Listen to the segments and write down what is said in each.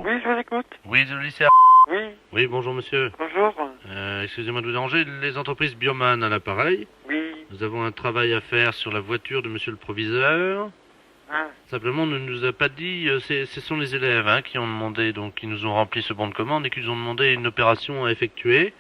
Oui, je vous écoute. Oui, le lycée. Oui, Oui, bonjour monsieur. bonjour. Excusez-moi de vous déranger, les entreprises Bioman à l'appareil. Oui. Nous avons un travail à faire sur la voiture de monsieur le proviseur. Ah, Simplement, on ne nous a pas dit, ce sont les élèves qui ont demandé, donc qui nous ont rempli ce bon de commande et qui nous ont demandé une opération à effectuer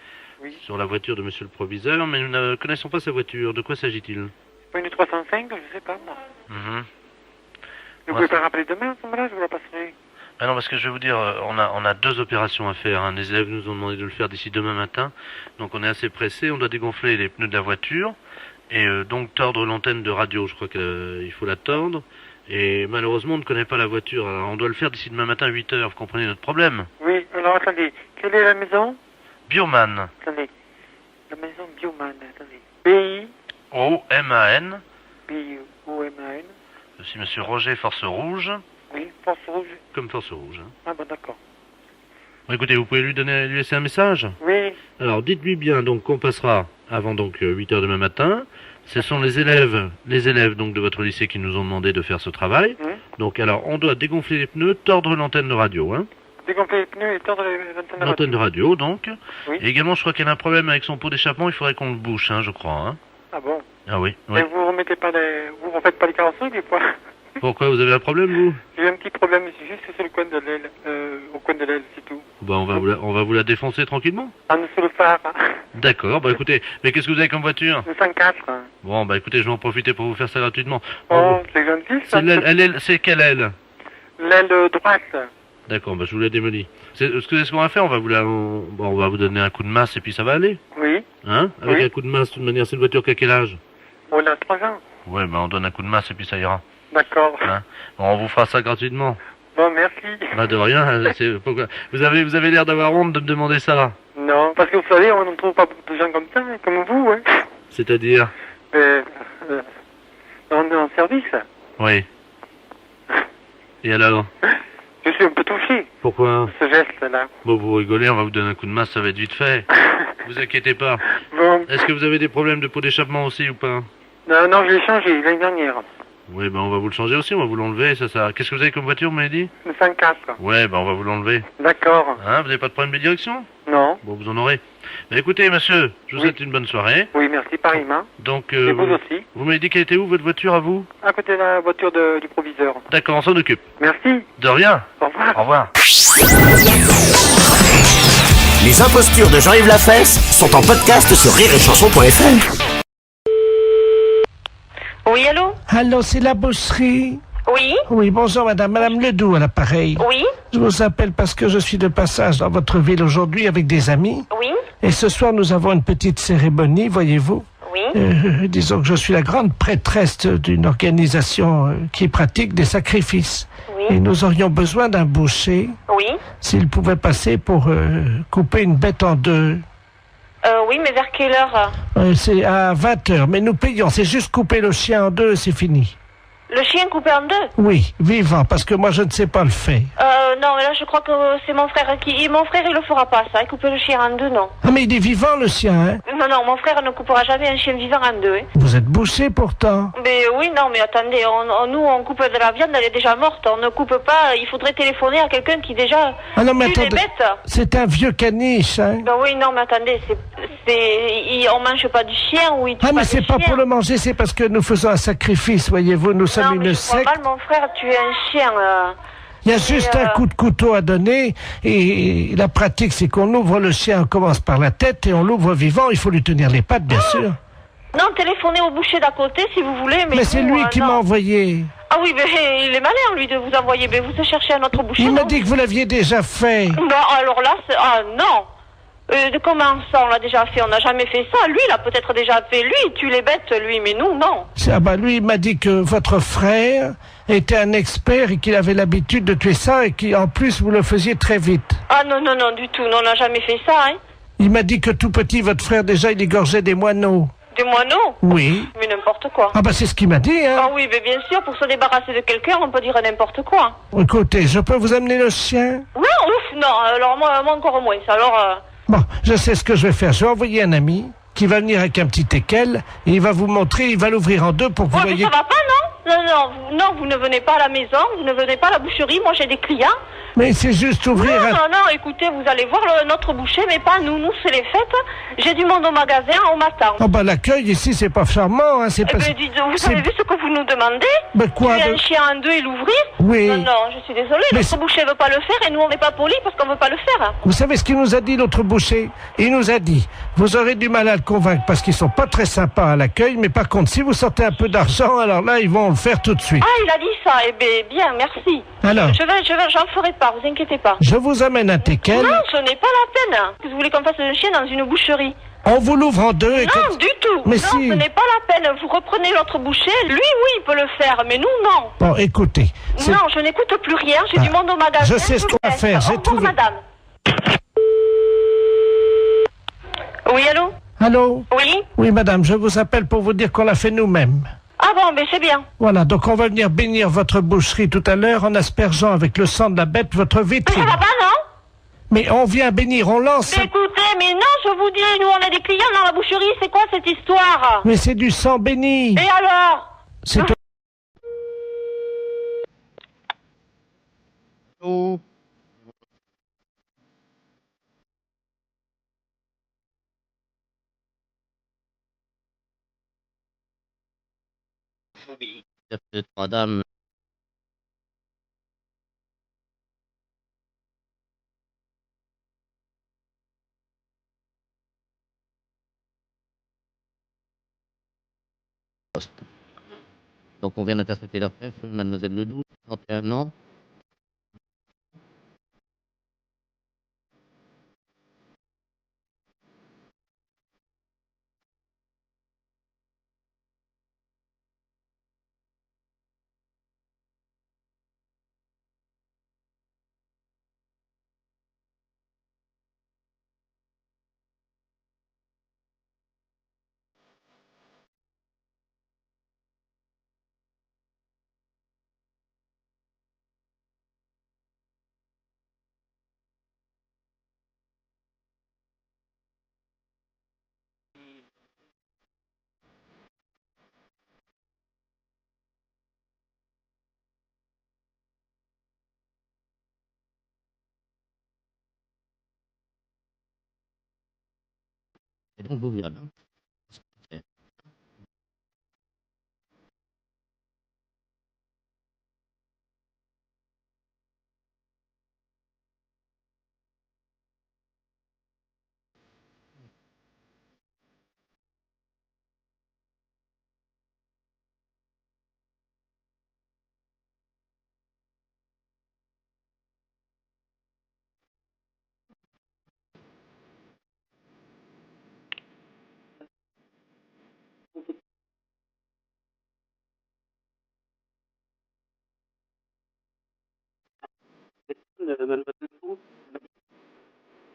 oui. sur la voiture de monsieur le proviseur, mais nous ne connaissons pas sa voiture. De quoi s'agit-il? Pas une 305, je sais pas moi. Vous Ouais, pouvez pas rappeler demain à ce moment-là, je vous la passerai. Ah non, parce que je vais vous dire, on a deux opérations à faire. Les élèves nous ont demandé de le faire d'ici demain matin. Donc on est assez pressé. On doit dégonfler les pneus de la voiture et donc tordre l'antenne de radio. Je crois qu'il faut la tordre. Et malheureusement, on ne connaît pas la voiture. Alors on doit le faire d'ici demain matin à 8h. Vous comprenez notre problème? Oui, alors attendez. Quelle est la maison? Bioman. Attendez. La maison Bioman, attendez. O-M-A-N. B-I-O-M-A-N. C'est monsieur Roger Force Rouge. Oui, Force Rouge. Comme Force Rouge. Ah bon, d'accord. Bon, écoutez, vous pouvez lui laisser un message? Oui, Alors dites-lui bien donc qu'on passera avant donc 8h demain matin. Ce sont les élèves donc de votre lycée qui nous ont demandé de faire ce travail. Donc alors on doit dégonfler les pneus, tordre l'antenne de radio, dégonfler les pneus et tordre les antennes de L'antenne de radio donc. Oui. Et également je crois qu'elle a un problème avec son pot d'échappement, il faudrait qu'on le bouche, je crois. Ah bon? Ah oui, oui. Et vous remettez pas les... Vous refaites pas les carrosseries des fois? Pourquoi, vous avez un problème vous? J'ai un petit problème, c'est juste sur le coin de l'aile. Au coin de l'aile, c'est tout. Bah on va vous la défoncer tranquillement. En dessous le phare. D'accord, bah écoutez, mais qu'est-ce que vous avez comme voiture? Le 104. Bon bah écoutez, je vais en profiter pour vous faire ça gratuitement. Oh, c'est gentil ça. C'est l'aile, c'est quelle aile? L'aile droite. D'accord, bah je vous la démolis. Ce qu'on va faire, on va vous donner un coup de masse et puis ça va aller. Oui. Avec Oui. un coup de masse, de toute manière, c'est une voiture qui a quel âge? On a 3 ans. Ouais, bah on donne un coup de masse et puis ça ira. D'accord. Bon, on vous fera ça gratuitement. Bon, merci. Bah de rien, pourquoi vous avez l'air d'avoir honte de me demander ça. Non, parce que vous savez, on ne trouve pas beaucoup de gens comme ça, comme vous, hein. C'est-à-dire? On est en service. Oui. Et alors? Je suis un peu touché, Pourquoi? ce geste-là. Bon, vous rigolez, on va vous donner un coup de masse, ça va être vite fait. Vous inquiétez pas. Bon. Est-ce que vous avez des problèmes de pot d'échappement aussi ou pas? Non, je l'ai changé l'année dernière. Oui, bah on va vous le changer aussi, on va vous l'enlever, ça. Qu'est-ce que vous avez comme voiture, vous m'avez dit? Le 104. Ouais, bah on va vous l'enlever. D'accord. Vous n'avez pas de problème de direction? Non. Bon, vous en aurez. Bah écoutez, monsieur, je vous Oui. souhaite une bonne soirée. Oui, merci, pareillement. Donc, Et vous aussi. vous m'avez dit qu'elle était où, votre voiture, à vous? À côté de la voiture du proviseur. D'accord, on s'en occupe. Merci. De rien. Au revoir. Au revoir. Les impostures de Jean-Yves Lafesse sont en podcast sur rireetchanson.fr. Oui, allô? Allô, c'est la boucherie. Oui? Oui, bonjour madame Ledoux à l'appareil. Oui? Je vous appelle parce que je suis de passage dans votre ville aujourd'hui avec des amis. Oui? Et ce soir, nous avons une petite cérémonie, voyez-vous. Oui? Disons que je suis la grande prêtresse d'une organisation qui pratique des sacrifices. Oui? Et nous aurions besoin d'un boucher, Oui? s'il pouvait passer pour couper une bête en deux. Oui, mais vers quelle heure? C'est à 20h, mais nous payons. C'est juste couper le chien en deux et c'est fini. Le chien coupé en deux? Oui, vivant, parce que moi je ne sais pas le faire. Non, mais là je crois que c'est mon frère qui... Mon frère il le fera pas ça, couper le chien en deux, non. Ah mais il est vivant le chien, hein? Non, mon frère ne coupera jamais un chien vivant en deux, hein. Vous êtes bouché pourtant. Mais oui, non, mais attendez, nous on coupe de la viande, elle est déjà morte, on ne coupe pas, il faudrait téléphoner à quelqu'un qui déjà Ah non mais tue les attendez, bêtes. c'est un vieux caniche, hein? Ben oui, non, mais attendez, on mange pas du chien ou il tue Ah mais du c'est pas chien. pour le manger, c'est parce que nous faisons un sacrifice, voyez-vous, nous Non, sommes mais une je crois secte. mal, mon frère tuer un chien. Il y a juste un coup de couteau à donner et la pratique c'est qu'on ouvre le chien, on commence par la tête et on l'ouvre vivant, il faut lui tenir les pattes bien sûr. Non, téléphonez au boucher d'à côté si vous voulez, mais... Mais c'est vous, lui qui non. m'a envoyé. Ah oui, mais il est malin lui de vous envoyer, mais vous cherchez un autre boucher. Il m'a non? dit que vous l'aviez déjà fait. Non, alors là, non. Comment ça, on l'a déjà fait? On n'a jamais fait ça. Lui, il a peut-être déjà fait. Lui, il tue les bêtes, lui, mais nous, non. Ah bah lui, il m'a dit que votre frère était un expert et qu'il avait l'habitude de tuer ça et qu'en plus vous le faisiez très vite. Ah non, du tout. Non, on n'a jamais fait ça, hein. Il m'a dit que tout petit, votre frère déjà, il égorgeait des moineaux. Des moineaux? Oui. Mais n'importe quoi. Ah bah c'est ce qu'il m'a dit, hein. Ah oui, mais bien sûr, pour se débarrasser de quelqu'un, on peut dire n'importe quoi. Écoutez, je peux vous amener le chien? Non, ouf, non. Alors moi encore moins. Alors... Bon, je sais ce que je vais faire. Je vais envoyer un ami qui va venir avec un petit teckel et il va vous montrer, il va l'ouvrir en deux pour que vous Ouais, mais voyez... ça va pas, non? Non, vous ne venez pas à la maison, vous ne venez pas à la boucherie, moi j'ai des clients. Mais c'est juste ouvrir Non, écoutez, vous allez voir notre boucher, mais pas nous. Nous, c'est les fêtes. J'ai du monde au magasin, on m'attend. Oh bah l'accueil ici, c'est pas charmant, hein, c'est pas... Vous avez vu ce que vous nous demandez? Mais quoi un chien en deux et l'ouvrir? Oui. Non, je suis désolée, notre boucher veut pas le faire et nous, on n'est pas polis parce qu'on veut pas le faire. Vous savez ce qu'il nous a dit, l'autre boucher? Il nous a dit, vous aurez du mal à le convaincre parce qu'ils sont pas très sympas à l'accueil, mais par contre, si vous sortez un peu d'argent, alors là, ils vont le faire tout de suite. Ah, il a dit ça, bien, merci. Alors, j'en ferai pas, vous inquiétez pas. je vous amène un teckel. Non, ce n'est pas la peine. Vous voulez qu'on fasse un chien dans une boucherie? On vous l'ouvre en deux et... Non, du tout. Mais non, si. Ce n'est pas la peine. Vous reprenez l'autre boucher. Lui, oui, il peut le faire, mais nous, non. Bon, écoutez. Non, je n'écoute plus rien. J'ai du monde au magasin. Je sais ce qu'on va faire. Au revoir, madame. Oui, allô? Allô? Oui? Oui, madame, je vous appelle pour vous dire qu'on l'a fait nous-mêmes. Ah bon, mais c'est bien. Voilà, donc on va venir bénir votre boucherie tout à l'heure en aspergeant avec le sang de la bête votre vitrine. Mais ça va pas, non? Mais on vient bénir, on lance... Mais écoutez, mais non, je vous dis, nous on a des clients dans la boucherie, c'est quoi cette histoire? Mais c'est du sang béni. Et alors? C'est... Oh. Oui, peut-être madame. Donc on vient d'intercepter la fête, mademoiselle Ledoux, 31 ans. C'est donc beau viol, hein.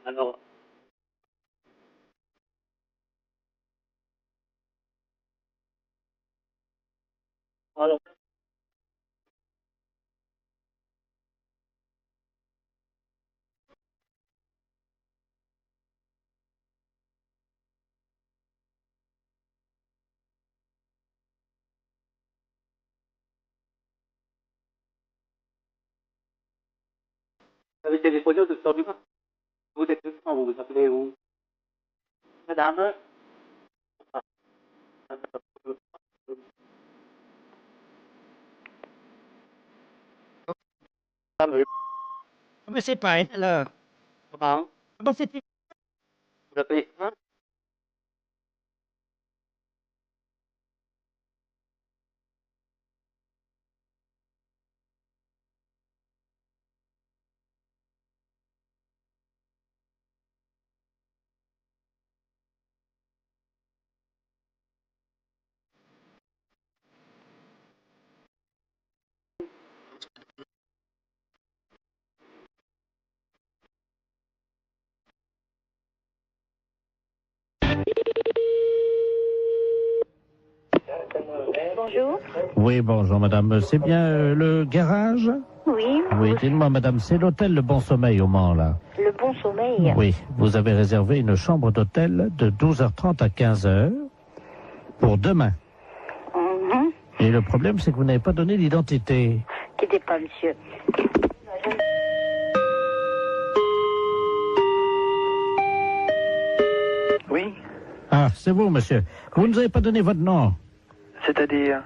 Alors, vous avez téléphoné au docteur Dumas. Vous êtes le sang, vous vous appelez où? Madame? mais c'est pas elle, alors. Comment? Bon, c'était... Vous l'appelez, hein? Bonjour. Oui, bonjour madame, c'est bien le garage? Oui. Oui, dites-moi madame, c'est l'hôtel Le Bon Sommeil au Mans, là? Le Bon Sommeil. Oui, vous avez réservé une chambre d'hôtel de 12h30 à 15h pour demain. Mhm. Et le problème, c'est que vous n'avez pas donné l'identité. Quittez pas, monsieur. Oui. Ah, c'est vous, monsieur. Vous ne nous avez pas donné votre nom C'est-à-dire?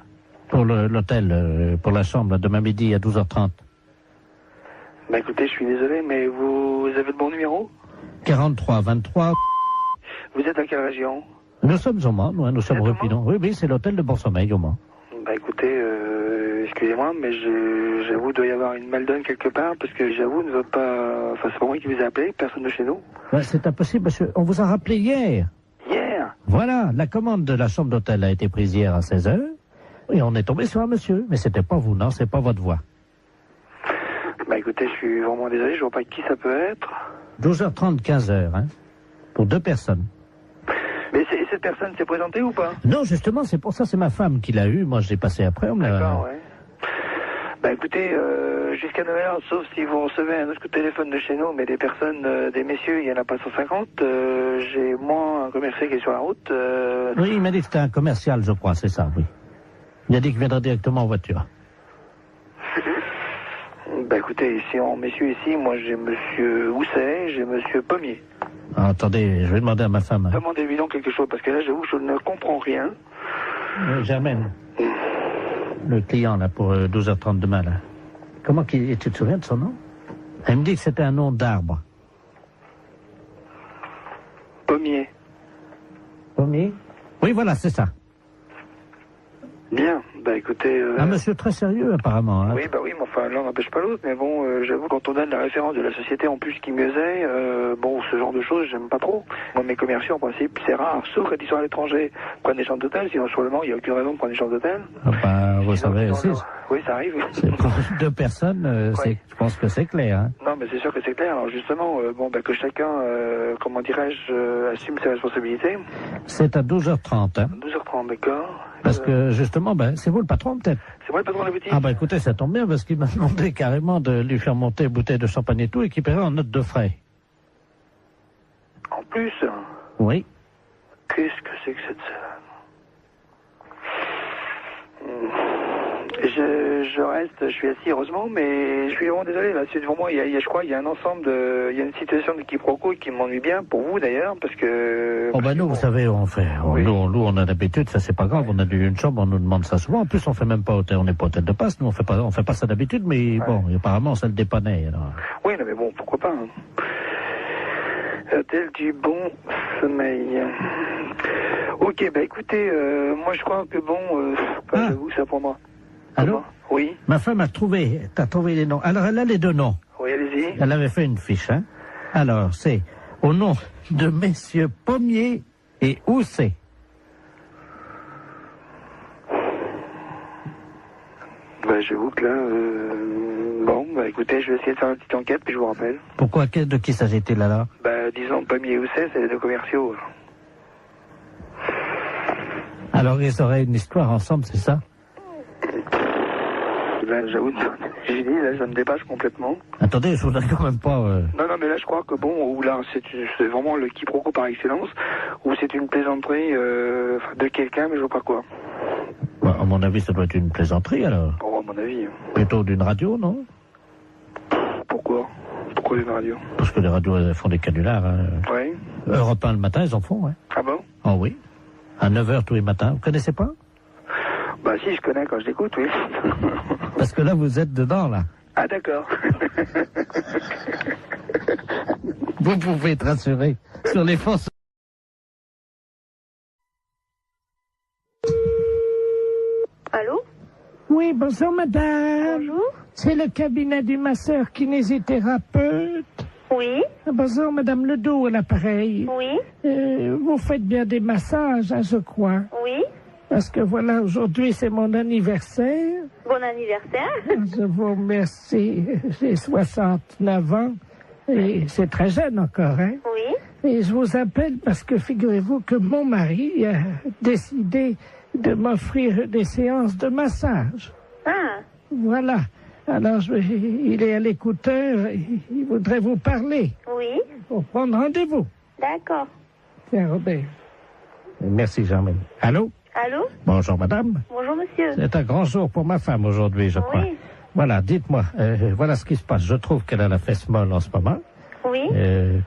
pour l'hôtel, pour la chambre, demain midi à 12h30. Bah écoutez, je suis désolé, mais vous avez le bon numéro? 43 23. Vous êtes à quelle région? Nous sommes au Mans, nous sommes Exactement. Repidon. Oui, c'est l'hôtel de Bon Sommeil au Mans. Bah écoutez, excusez-moi, mais j'avoue, il doit y avoir une maldonne quelque part, parce que j'avoue, nous sommes pas... Enfin, c'est pas moi qui vous ai appelé, personne de chez nous. Ouais, c'est impossible, monsieur. On vous a rappelé hier. Hier? Voilà, la commande de la chambre d'hôtel a été prise hier à 16h. Et on est tombé sur un monsieur. Mais c'était pas vous, non, c'est pas votre voix. Bah écoutez, je suis vraiment désolé, je vois pas qui ça peut être. 12h30, 15h, hein. Pour 2 personnes. Mais cette personne s'est présentée ou pas? Non, justement, c'est pour ça, c'est ma femme qui l'a eu. Moi, je l'ai passé après. On me l'a... D'accord, ouais. Bah écoutez, jusqu'à 9h, sauf si vous recevez un autre coup de téléphone de chez nous, mais des personnes, des messieurs, il y en a pas 150. J'ai moi un commercial qui est sur la route. Oui, il m'a dit que c'était un commercial, je crois, c'est ça, oui. Il a dit qu'il viendra directement en voiture. Bah écoutez, ici en messieurs ici, moi j'ai monsieur Housset, j'ai monsieur Pommier. Ah, attendez, je vais demander à ma femme. Demandez-lui donc quelque chose, parce que là j'avoue, je ne comprends rien. Germaine, le client là pour 12h30 demain là. Comment qu'il... Tu te souviens de son nom? Elle me dit que c'était un nom d'arbre. Pommier. Pommier? Oui, voilà, c'est ça. Bien, bah écoutez... Un monsieur très sérieux apparemment. Hein. Oui, bah oui, mais enfin l'un n'empêche pas l'autre, mais bon, j'avoue, quand on donne la référence de la société en plus qui mieux est, bon, ce genre de choses, j'aime pas trop. Moi, mes commerciaux, en principe, c'est rare, sauf quand ils sont à l'étranger, prennent des chambres d'hôtel, sinon sur le Mans, il n'y a aucune raison de prendre des chambres d'hôtel. Ah bah, vous Sinon, savez, sinon, si, oui, ça arrive. c'est pour 2 personnes, Ouais. je pense que c'est clair. Hein. Non, mais c'est sûr que c'est clair. Alors justement, bon, bah, que chacun, comment dirais-je, assume ses responsabilités. C'est à 12h30. Hein. 12h30, d'accord. Parce que justement, ben, c'est vous le patron peut-être. C'est moi le patron de la boutique. Ah bah écoutez, ça tombe bien parce qu'il m'a demandé carrément de lui faire monter une bouteille de champagne et tout et qu'il paierait en note de frais. En plus, Oui. qu'est-ce que c'est que cette je reste, je suis assis heureusement, mais je suis vraiment désolé. Là, c'est devant moi, je crois, il y a un ensemble de, il y a une situation de quiproquo qui m'ennuie bien pour vous d'ailleurs, parce que. Oh bah nous, vous savez, on fait, Oui. nous on a l'habitude, ça c'est pas grave, on a une chambre, on nous demande ça souvent. En plus, on fait même pas hôtel, on n'est pas hôtel de passe, nous on fait pas ça d'habitude, mais bon, apparemment ça le dépannait. Alors. Oui, non, mais bon, pourquoi pas. Hein. Hôtel du Bon Sommeil. Ok, bah écoutez, moi je crois que bon, j'avoue, ça pour moi. Allô? Comment? Oui. Ma femme t'as trouvé les noms. Alors elle a les 2 noms. Oui, allez-y. Elle avait fait une fiche, hein. Alors c'est au nom de messieurs Pommier et Housset. Bah j'avoue que là, bon, bah écoutez, je vais essayer de faire une petite enquête, puis je vous rappelle. Pourquoi, de qui s'agit-il là? Bah disons, Pommier et Housset, c'est les 2 commerciaux. Alors ils auraient une histoire ensemble, c'est ça? Là, j'avoue, j'ai dit, là, ça me dépasse complètement. Attendez, je vous donne quand même pas... Non, mais là, je crois que bon, ou là, c'est vraiment le quiproquo par excellence, ou c'est une plaisanterie de quelqu'un, mais je vois pas quoi. Bah, à mon avis, ça doit être une plaisanterie, alors. Oh, à mon avis. Plutôt d'une radio, non? Pourquoi d'une radio? Parce que les radios, elles font des canulars. Hein. Oui. Europe 1 le matin, ils en font, ouais. Ah bon? Oh oui. À 9h tous les matins. Vous connaissez pas? Bah si, je connais quand je l'écoute, oui. Parce que là, vous êtes dedans, là. Ah d'accord. Vous pouvez être rassuré sur les forces. Allô? Oui, bonjour madame. Bonjour. C'est le cabinet du masseur kinésithérapeute. Oui. Bonjour madame Ledoux à l'appareil. Oui. Vous faites bien des massages, hein, je crois. Oui. Parce que voilà, aujourd'hui c'est mon anniversaire. Bon anniversaire. Je vous remercie. J'ai 69 ans et c'est très jeune encore, hein. Oui. Et je vous appelle parce que figurez-vous que mon mari a décidé de m'offrir des séances de massage. Ah. Voilà. Alors, il est à l'écouteur, il voudrait vous parler. Oui. Pour prendre rendez-vous. D'accord. Tiens, Robert. Merci, Germaine. Allô? Allô? Bonjour madame. Bonjour monsieur. C'est un grand jour pour ma femme aujourd'hui, je crois. Oui. Voilà, dites-moi, voilà ce qui se passe. Je trouve qu'elle a la fesse molle en ce moment. Oui.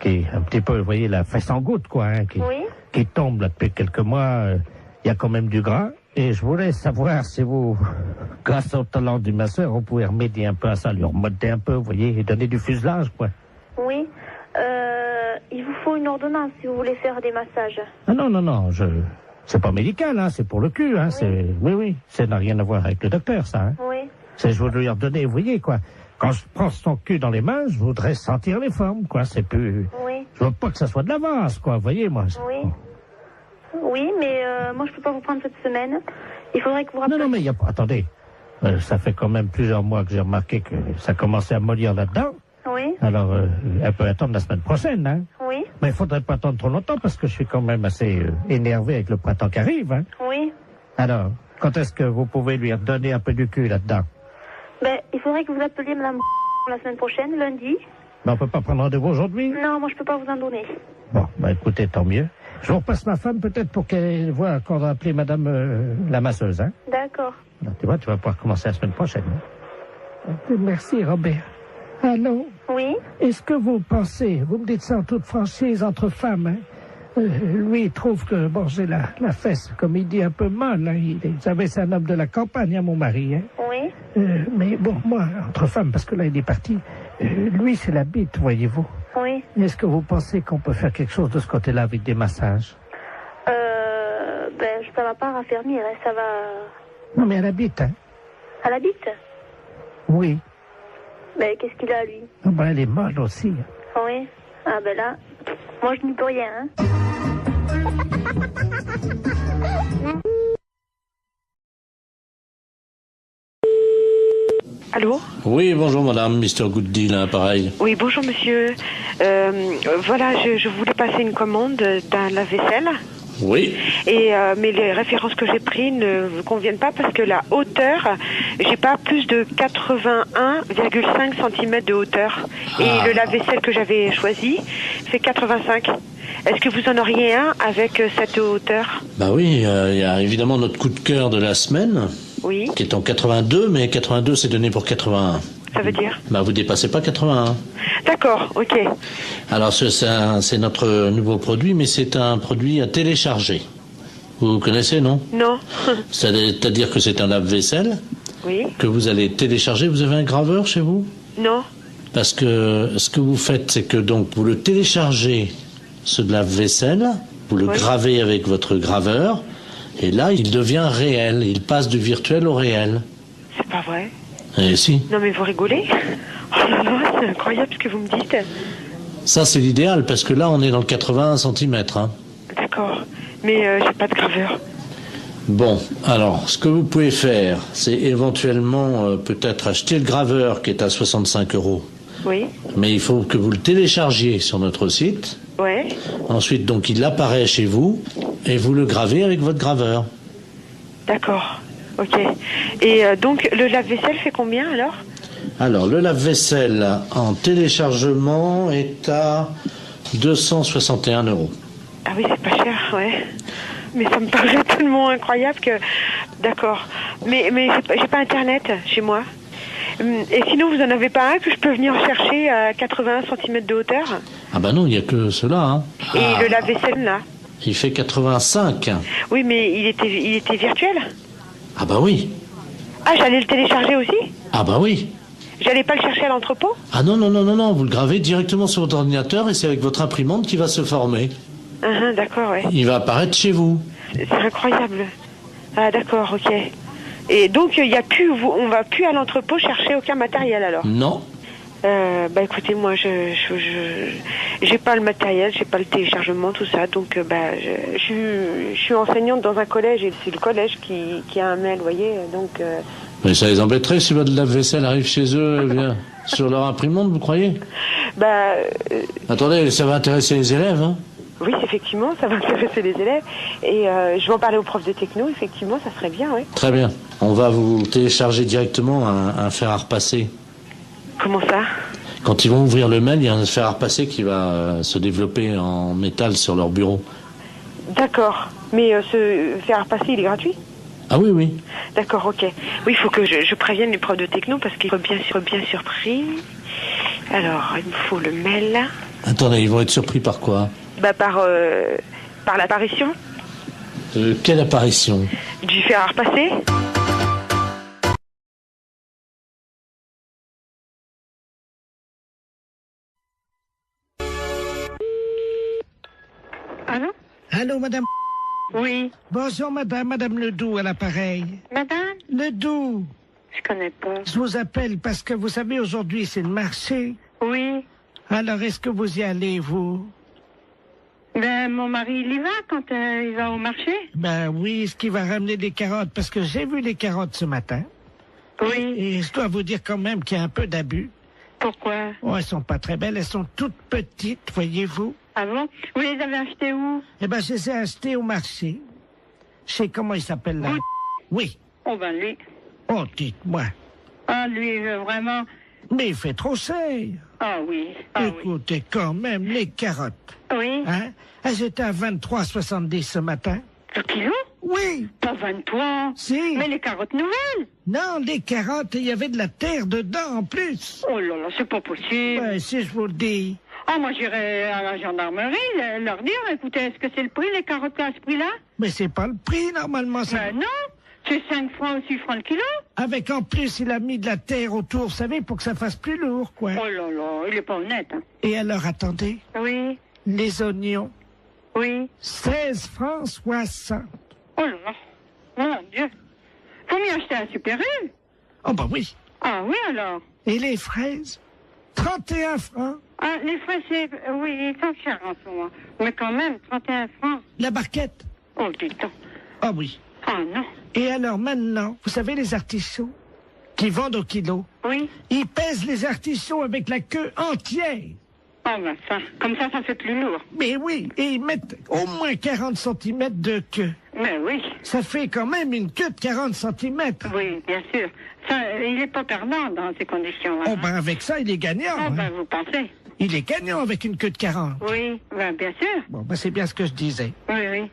Qui est un petit peu, vous voyez, la fesse en goutte, quoi, hein, Oui. qui tombe là depuis quelques mois. Il y a quand même du gras. Et je voulais savoir si vous, grâce au talent du masseur, on pouvait remédier un peu à ça, lui remonter un peu, vous voyez, et donner du fuselage, quoi. Oui. Il vous faut une ordonnance si vous voulez faire des massages. Ah non, c'est pas médical, hein, c'est pour le cul, hein, oui, ça n'a rien à voir avec le docteur, ça, hein. Oui. C'est, je voudrais lui redonner, vous voyez, quoi. Quand je prends son cul dans les mains, je voudrais sentir les formes, quoi, c'est plus... Oui. Je veux pas que ça soit de l'avance, quoi, vous voyez, moi. Oui. Oui, mais moi je peux pas vous prendre cette semaine. Il faudrait que vous rappeliez... Non, mais il y a pas... Attendez, ça fait quand même plusieurs mois que j'ai remarqué que ça commençait à mollir là-dedans. Oui. Alors, elle peut attendre la semaine prochaine, hein. Oui. Mais il faudrait pas attendre trop longtemps parce que je suis quand même assez énervé avec le printemps qui arrive, hein. Oui. Alors, quand est-ce que vous pouvez lui redonner un peu du cul là-dedans? Ben, il faudrait que vous appeliez madame la semaine prochaine, lundi. Mais on peut pas prendre rendez-vous aujourd'hui? Non, moi je peux pas vous en donner. Bon, écoutez, tant mieux. Je vous repasse ma femme peut-être pour qu'elle voit qu'on va appeler madame la masseuse, hein. D'accord. Alors, tu vois, tu vas pouvoir commencer la semaine prochaine. Hein. Merci, Robert. Allô? Oui. Est-ce que vous pensez, vous me dites ça en toute franchise entre femmes, hein? Lui, il trouve que, bon, j'ai la fesse, comme il dit, un peu molle, hein. Vous savez, c'est un homme de la campagne, hein, mon mari, hein. Oui. Mais bon, moi, entre femmes, parce que là, il est parti, lui, c'est la bite, voyez-vous. Oui. Est-ce que vous pensez qu'on peut faire quelque chose de ce côté-là avec des massages? Ben, ça va pas raffermir, hein, ça va... Non, mais à la bite, hein? À la bite? Oui. Ben, qu'est-ce qu'il a, lui? Oh, ben, elle est molle aussi. Oui. Ah, ben là, moi, je n'y peux rien, hein. Allô? Oui, bonjour madame, Mr. Good Deal, hein, pareil. Oui, bonjour monsieur. Voilà, je voulais passer une commande d'un lave-vaisselle. Oui. Et mais les références que j'ai prises ne vous conviennent pas parce que la hauteur, j'ai pas plus de 81,5 cm de hauteur. Et le lave-vaisselle que j'avais choisi fait 85. Est-ce que vous en auriez un avec cette hauteur? Bah oui, il y a évidemment notre coup de cœur de la semaine, Oui. qui est en 82, mais 82 c'est donné pour 81. Ça veut dire? Bah vous dépassez pas 81. D'accord, ok. Alors c'est notre nouveau produit, mais c'est un produit à télécharger. Vous connaissez, non? Non. C'est-à-dire que c'est un lave-vaisselle Oui. que vous allez télécharger. Vous avez un graveur chez vous? Non. Parce que ce que vous faites, c'est que donc vous le téléchargez, ce lave-vaisselle, vous le gravez avec votre graveur, et là, il devient réel. Il passe du virtuel au réel. C'est pas vrai. Eh si. Non mais vous rigolez? Oh là là, c'est incroyable ce que vous me dites. Ça, c'est l'idéal, parce que là, on est dans le 81 cm. Hein. D'accord. Mais j'ai pas de graveur. Bon, alors, ce que vous pouvez faire, c'est éventuellement peut-être acheter le graveur qui est à 65 €. Oui. Mais il faut que vous le téléchargiez sur notre site. Ouais. Ensuite, donc, il apparaît chez vous et vous le gravez avec votre graveur. D'accord. Ok. Et donc, le lave-vaisselle fait combien alors? Alors, le lave-vaisselle en téléchargement est à 261 €. Ah oui, c'est pas cher, ouais. Mais ça me paraît tellement incroyable que... D'accord. Mais j'ai pas Internet chez moi. Et sinon, vous en avez pas un que je peux venir chercher à 81 cm de hauteur? Ah bah non, il n'y a que cela. Hein. Et le lave-vaisselle, là? Il fait 85. Oui, mais il était virtuel? Ah bah oui. Ah, j'allais le télécharger aussi? Ah bah oui. J'allais pas le chercher à l'entrepôt? Ah non, vous le gravez directement sur votre ordinateur et c'est avec votre imprimante qui va se former. D'accord, ouais. Il va apparaître chez vous. C'est incroyable. Ah, d'accord, ok. Et donc, on va plus à l'entrepôt chercher aucun matériel, alors? Non. Bah écoutez, moi j'ai pas le matériel, j'ai pas le téléchargement, tout ça, donc je suis enseignante dans un collège et c'est le collège qui a un mail, vous voyez, donc... Mais ça les embêterait si votre lave-vaisselle arrive chez eux sur leur imprimante, vous croyez? Attendez, ça va intéresser les élèves, hein? Oui, effectivement, ça va intéresser les élèves. Et je vais en parler aux profs de techno, effectivement, ça serait bien, oui. Très bien. On va vous télécharger directement un fer à repasser. Comment ça? Quand ils vont ouvrir le mail, il y a un fer à repasser qui va se développer en métal sur leur bureau. D'accord. Mais ce fer à repasser, il est gratuit? Ah oui, oui. D'accord, ok. Oui, il faut que je prévienne les profs de techno parce qu'ils sont bien surpris. Alors, il me faut le mail. Attendez, ils vont être surpris par quoi? Bah, par l'apparition. Quelle apparition? Du fer à repasser. Allô? Allô, madame? Oui. Bonjour, madame Ledoux à l'appareil. Madame? Ledoux, Je connais pas. je vous appelle parce que vous savez, aujourd'hui, c'est le marché. Oui. Alors, est-ce que vous y allez, vous? Ben, mon mari, il y va quand il va au marché? Ben oui, est-ce qu'il va ramener des carottes? Parce que j'ai vu les carottes ce matin. Oui. Et je dois vous dire quand même qu'il y a un peu d'abus. Pourquoi? Oh, elles sont pas très belles, elles sont toutes petites, voyez-vous. Ah bon? Vous les avez achetées où? Eh ben, je les ai achetées au marché. Je sais comment il s'appelle là. Oui. Oh ben lui. Oh, dites-moi. Ah, lui, vraiment. Mais il fait trop cher. Ah oui. Ah Écoutez, quand même, les carottes. oui. Oui. Hein? Elles étaient à 23,70 ce matin. Le kilo? Oui. Pas 23. Si. Mais les carottes nouvelles? Non, les carottes, il y avait de la terre dedans en plus. Oh là là, c'est pas possible. Ouais, si je vous le dis. Ah, moi, j'irai à la gendarmerie leur dire, écoutez, est-ce que c'est le prix, les carottes à ce prix-là? Mais c'est pas le prix, normalement. Ça... Ben non, c'est 5 francs ou 6 francs le kilo. Avec en plus, il a mis de la terre autour, vous savez, pour que ça fasse plus lourd, quoi. Oh là là, il est pas honnête. Hein. Et alors, attendez, Oui, les oignons, oui. 16 francs 60. Oh là là, mon Dieu. Faut m'y acheter un Super U. Oh bah oui. Ah oui, alors. Et les fraises, 31 francs. Ah, les fraises, c'est... Oui, ils sont chers en ce moment. Mais quand même, 31 francs. La barquette. Oh, dis donc. Ah oui. Ah non. Et alors maintenant, vous savez les artichauts qui vendent au kilo, Oui. ils pèsent les artichauts avec la queue entière. Oh, ben ça, comme ça fait plus lourd. Mais oui, et ils mettent au moins 40 cm de queue. Mais oui. Ça fait quand même une queue de 40 cm. Oui, bien sûr. Ça, il n'est pas perdant dans ces conditions. Hein. Oh ben avec ça, il est gagnant. Oh, hein. ben vous pensez? Il est gagnant avec une queue de 40. Oui, ben bien sûr. Bon, ben c'est bien ce que je disais. Oui, oui.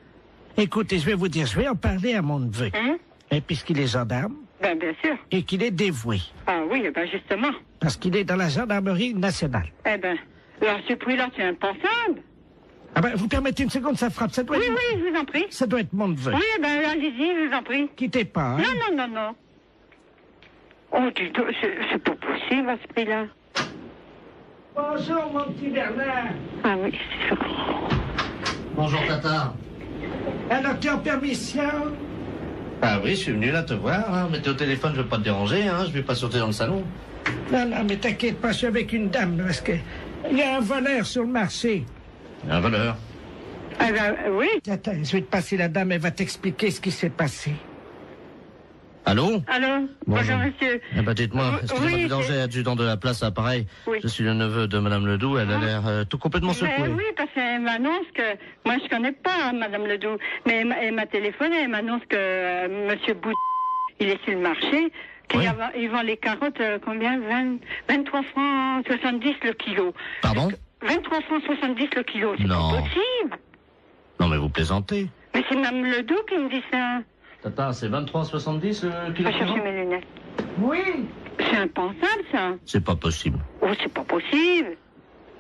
Écoutez, je vais vous dire, je vais en parler à mon neveu. Hein? Et puisqu'il est gendarme Ben bien sûr. et qu'il est dévoué. Ah oui, eh ben justement. Parce qu'il est dans la gendarmerie nationale. Eh ben, alors ce prix-là, c'est impensable. Ah ben, vous permettez une seconde, ça frappe. Ça doit Oui, être... oui, je vous en prie. Ça doit être mon neveu. Oui, eh ben allez-y, je vous en prie. Quittez pas, hein. Non, non, non, non. Oh, dis donc, c'est pas possible à ce prix-là. Bonjour, mon petit Bernard. Ah oui, c'est ça. Bonjour, Tata. Alors, tu es en permission? Ah oui, je suis venu là te voir, hein. Mais t'es au téléphone, je veux pas te déranger, hein. Je vais pas sauter dans le salon. Non, non, mais t'inquiète pas, je suis avec une dame, parce que il y a un voleur sur le marché. Un voleur. Ah ben oui. Attends, je vais te passer la dame, elle va t'expliquer ce qui s'est passé. Allô? Allô? Bonjour, monsieur. Eh ben, dites-moi, excusez-moi Oui, du danger, adjudant de la place, pareil. Oui. Je suis le neveu de Madame Ledoux, elle a l'air tout complètement secouée. Mais oui, parce qu'elle m'annonce que... Moi, je connais pas Madame Ledoux, mais elle m'a téléphoné, elle m'annonce que Monsieur Bout, il est sur le marché, qu'il vend les carottes, combien? 23 francs 70 le kilo. Pardon? 23 francs 70 le kilo, c'est Non. pas possible. Non, mais vous plaisantez. Mais c'est Mme Ledoux qui me dit ça. Tata, c'est 23,70 le Je kilo? vais chercher mes lunettes. Oui. C'est impensable, ça. C'est pas possible. Oh, c'est pas possible.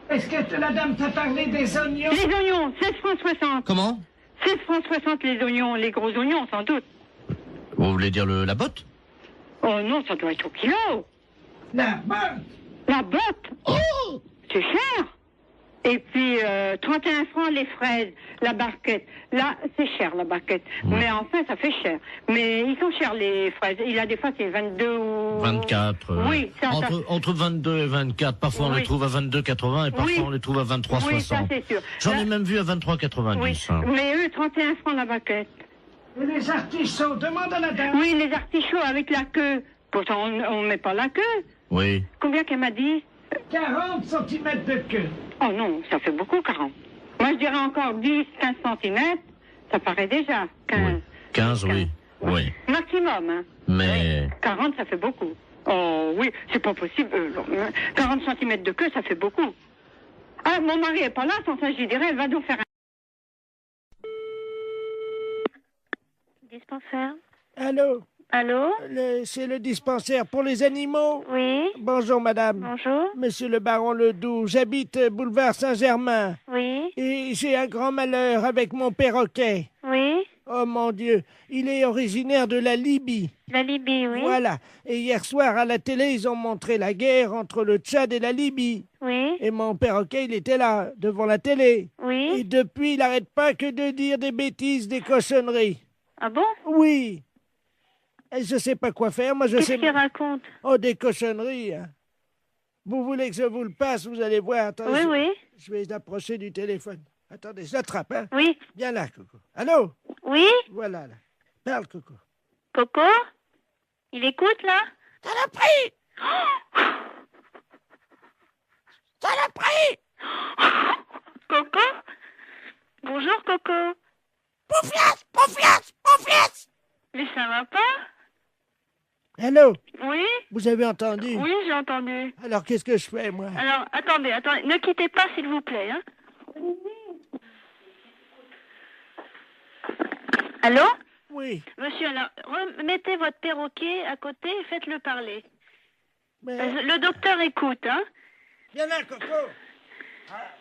Est-ce que la dame t'a parlé des oignons? Les oignons, 16 francs 60. Comment? 16 francs 60 les oignons, les gros oignons, sans doute. Vous voulez dire la botte? Oh non, ça doit être au kilo. La bonne. La botte. Oh, c'est cher. Et puis, 31 francs les fraises, la barquette. Là, c'est cher, la barquette. Mais enfin, ça fait cher. Mais ils sont chers, les fraises. Il y a des fois, c'est 22 ou... 24. Oui, ça... Entre 22 et 24. Parfois, on Oui. les trouve à 22,80 et parfois, Oui. on les trouve à 23,60. Oui, ça, c'est sûr. J'en Là- ai même vu à 23,90. Oui, hein. mais eux, 31 francs la barquette. Et les artichauts, demande à la dame. Oui, les artichauts avec la queue. Pourtant, on ne met pas la queue. Oui. Combien qu'elle m'a dit? 40 cm de queue. Oh non, ça fait beaucoup, 40. Moi, je dirais encore 10, 15 cm. Ça paraît déjà. 15. Oui. 15, oui. Oui. Maximum, hein. Mais... Oui. 40, ça fait beaucoup. Oh oui, c'est pas possible. 40 cm de queue, ça fait beaucoup. Ah, mon mari est pas là, sans ça, je dirais, elle va donc faire un... dispensaire. Allô? Allô? C'est le dispensaire pour les animaux? Oui. Bonjour, madame. Bonjour. Monsieur le baron Ledoux, j'habite boulevard Saint-Germain. Oui. Et j'ai un grand malheur avec mon perroquet. Oui. Oh mon Dieu, il est originaire de la Libye. La Libye, oui. Voilà. Et hier soir, à la télé, ils ont montré la guerre entre le Tchad et la Libye. Oui. Et mon perroquet, il était là, devant la télé. Oui. Et depuis, il n'arrête pas que de dire des bêtises, des cochonneries. Ah bon? Oui. Et je sais pas quoi faire, moi je Qu'est-ce sais... qu'il raconte? Oh, des cochonneries, hein. Vous voulez que je vous le passe, vous allez voir. Attendez, Oui. Je vais approcher du téléphone. Attendez, je l'attrape, hein. Oui. Viens là, Coco. Allô? Oui. Voilà, là. Parle, Coco. Coco? Il écoute, là? Ça l'a pris! Ça l'a pris! Coco? Bonjour, Coco. Poufias! Poufias! Poufias! Mais ça va pas? Allô? Oui? Vous avez entendu? Oui, j'ai entendu. Alors, qu'est-ce que je fais, moi? Alors, attendez, ne quittez pas, s'il vous plaît, hein. Allô? Oui. Monsieur, alors, remettez votre perroquet à côté et faites-le parler. Mais... Le docteur écoute, hein. Viens là, Coco. Ah.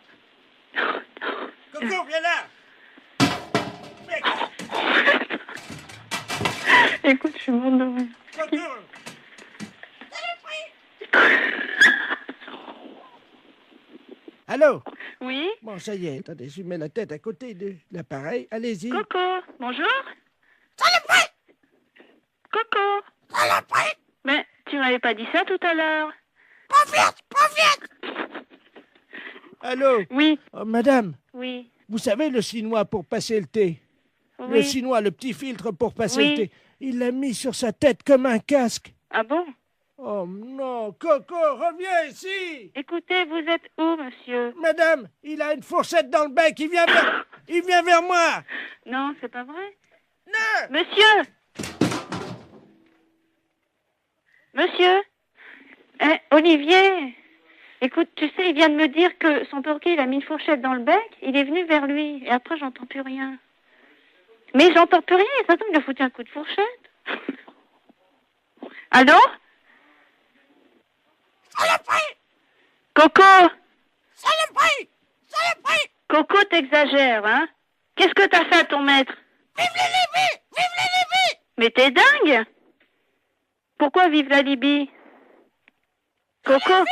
Coco, viens là. Écoute, je suis morte de rire. Coco. Allô? Oui? Bon, ça y est, attendez, je mets la tête à côté de l'appareil. Allez-y. Coco, bonjour? Saloperie! Coco! Saloperie! Mais tu m'avais pas dit ça tout à l'heure. Pas vite! Allô? Oui. Oh, madame, Oui. vous savez le chinois pour passer le thé? Oui. Le chinois, le petit filtre pour passer Oui. le thé. Il l'a mis sur sa tête comme un casque. Ah bon? Oh non, Coco, reviens ici! Écoutez, vous êtes où, monsieur? Madame, il a une fourchette dans le bec, il vient vers moi! Non, c'est pas vrai. Non! Monsieur! Monsieur? Olivier! Écoute, tu sais, il vient de me dire que son perroquet, il a mis une fourchette dans le bec, il est venu vers lui, et après, j'entends plus rien. Mais j'entends plus rien, ça tombe, il a foutu un coup de fourchette. Allô? Saloperie! Coco! Saloperie! Saloperie! Coco, t'exagères, hein? Qu'est-ce que t'as fait à ton maître? Vive la Libye! Vive la Libye! Mais t'es dingue! Pourquoi vive la Libye? Coco?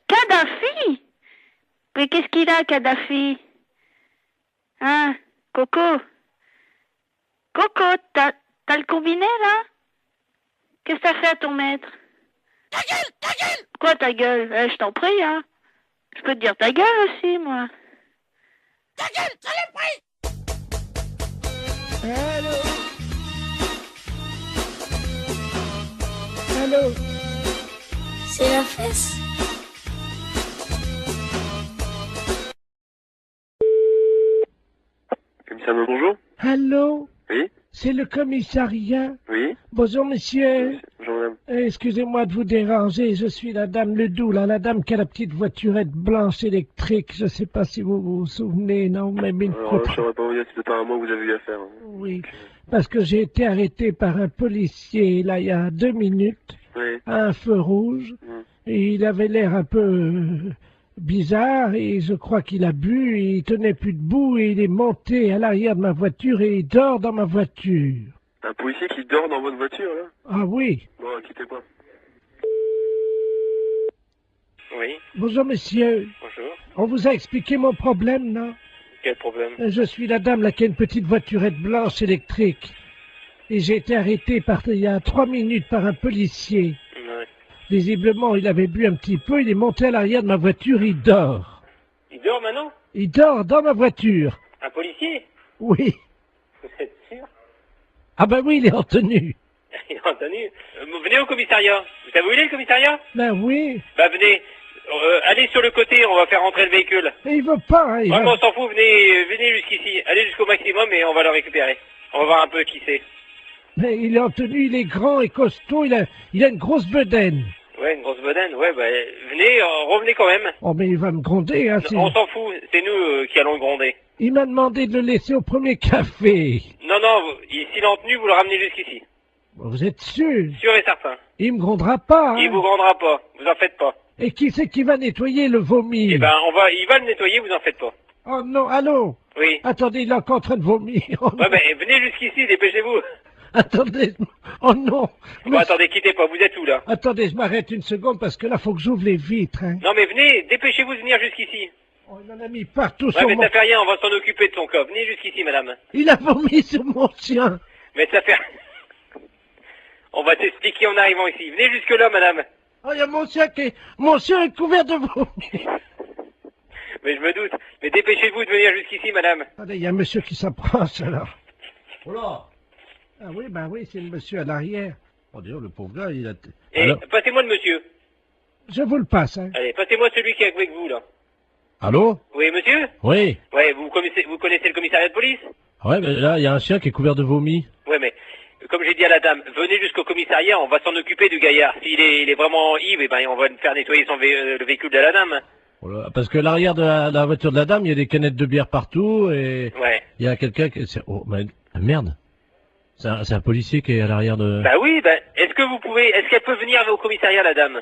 Kadhafi! Mais qu'est-ce qu'il a, Kadhafi? Hein? Coco? Coco, t'as le combiné, là? Qu'est-ce que t'as fait à ton maître? Ta gueule! Ta gueule! Quoi, ta gueule? Je t'en prie, hein? Je peux te dire ta gueule aussi, moi. Ta gueule! Saloperie! Allô? Allô? C'est la fesse. Commissariat, bonjour. Allô? Oui. C'est le commissariat? Oui. Bonjour, monsieur. Bonjour, madame. Excusez-moi de vous déranger, je suis la dame Ledoux, là, la dame qui a la petite voiturette blanche électrique. Je sais pas si vous vous souvenez, non, mais une Alors, photo. je ne saurais pas vous dire, c'est pas à moi que vous avez eu affaire. Oui, parce que j'ai été arrêté par un policier, là, il y a 2 minutes, Oui. à un feu rouge, et il avait l'air un peu bizarre, et je crois qu'il a bu, et il tenait plus debout, et il est monté à l'arrière de ma voiture, et il dort dans ma voiture. Un policier qui dort dans votre voiture, là? Ah oui. Bon, quittez pas. Oui. Bonjour, monsieur. Bonjour. On vous a expliqué mon problème, non? Quel problème? Je suis la dame là qui a une petite voiturette blanche électrique. Et j'ai été arrêté il y a 3 minutes par un policier. Ouais. Visiblement, il avait bu un petit peu, il est monté à l'arrière de ma voiture, il dort. Il dort maintenant? Il dort dans ma voiture. Un policier? Oui. Vous êtes sûr? Ah ben oui, il est en tenue. Il est en tenue. Venez au commissariat. Vous savez où il est, le commissariat? Ben oui. Bah, venez. Allez sur le côté, on va faire rentrer le véhicule. Et il veut pas, hein, Vraiment, on s'en fout, venez jusqu'ici. Allez jusqu'au maximum et on va le récupérer. On va voir un peu qui c'est. Mais il est en tenue, il est grand et costaud, il a une grosse bedaine. Ouais, une grosse bedaine, ouais, bah, venez, revenez quand même. Oh, mais il va me gronder, hein. On s'en fout, c'est nous qui allons le gronder. Il m'a demandé de le laisser au premier café. Non, s'il est en tenue, vous le ramenez jusqu'ici. Vous êtes sûr? Sûr et certain. Il me grondera pas, hein? Il vous grondera pas, vous en faites pas. Et qui c'est qui va nettoyer le vomi? Eh ben, il va le nettoyer, vous en faites pas. Oh non, allô? Oui. Attendez, il est encore en train de vomir. Oh, Ouais, ben, venez jusqu'ici, dépêchez-vous. attendez, oh non. Bon, attendez, quittez pas, vous êtes où, là? Attendez, je m'arrête une seconde parce que là, faut que j'ouvre les vitres, hein. Non, mais venez, dépêchez-vous de venir jusqu'ici. Oh, il en a mis partout Ouais, sur mais mon... ça fait rien, on va s'en occuper de son cas. Venez jusqu'ici, madame. Il a vomi sur mon chien. Mais ça fait... On va t'expliquer en arrivant ici. Venez jusque-là, madame. Oh, il y a mon chien est couvert de vomi. Mais je me doute. Mais dépêchez-vous de venir jusqu'ici, madame. Attendez, il y a un monsieur qui s'approche, alors. Oh là. Ah oui, c'est le monsieur à l'arrière. Oh, d'ailleurs, le pauvre gars, il a... Et Alors... passez-moi le monsieur. Je vous le passe, hein. Allez, passez-moi celui qui est avec vous, là. Allô? Oui, monsieur? Oui. Ouais, vous connaissez le commissariat de police? Ouais, mais là, il y a un chien qui est couvert de vomi. Ouais, mais comme j'ai dit à la dame, venez jusqu'au commissariat, on va s'en occuper du gaillard. S'il est vraiment ivre, eh ben, on va faire nettoyer le véhicule de la dame. Voilà, parce que l'arrière de la voiture de la dame, il y a des canettes de bière partout et Ouais. il y a quelqu'un qui... Oh, merde. C'est un policier qui est à l'arrière de... Bah oui, est-ce qu'elle peut venir au commissariat, la dame?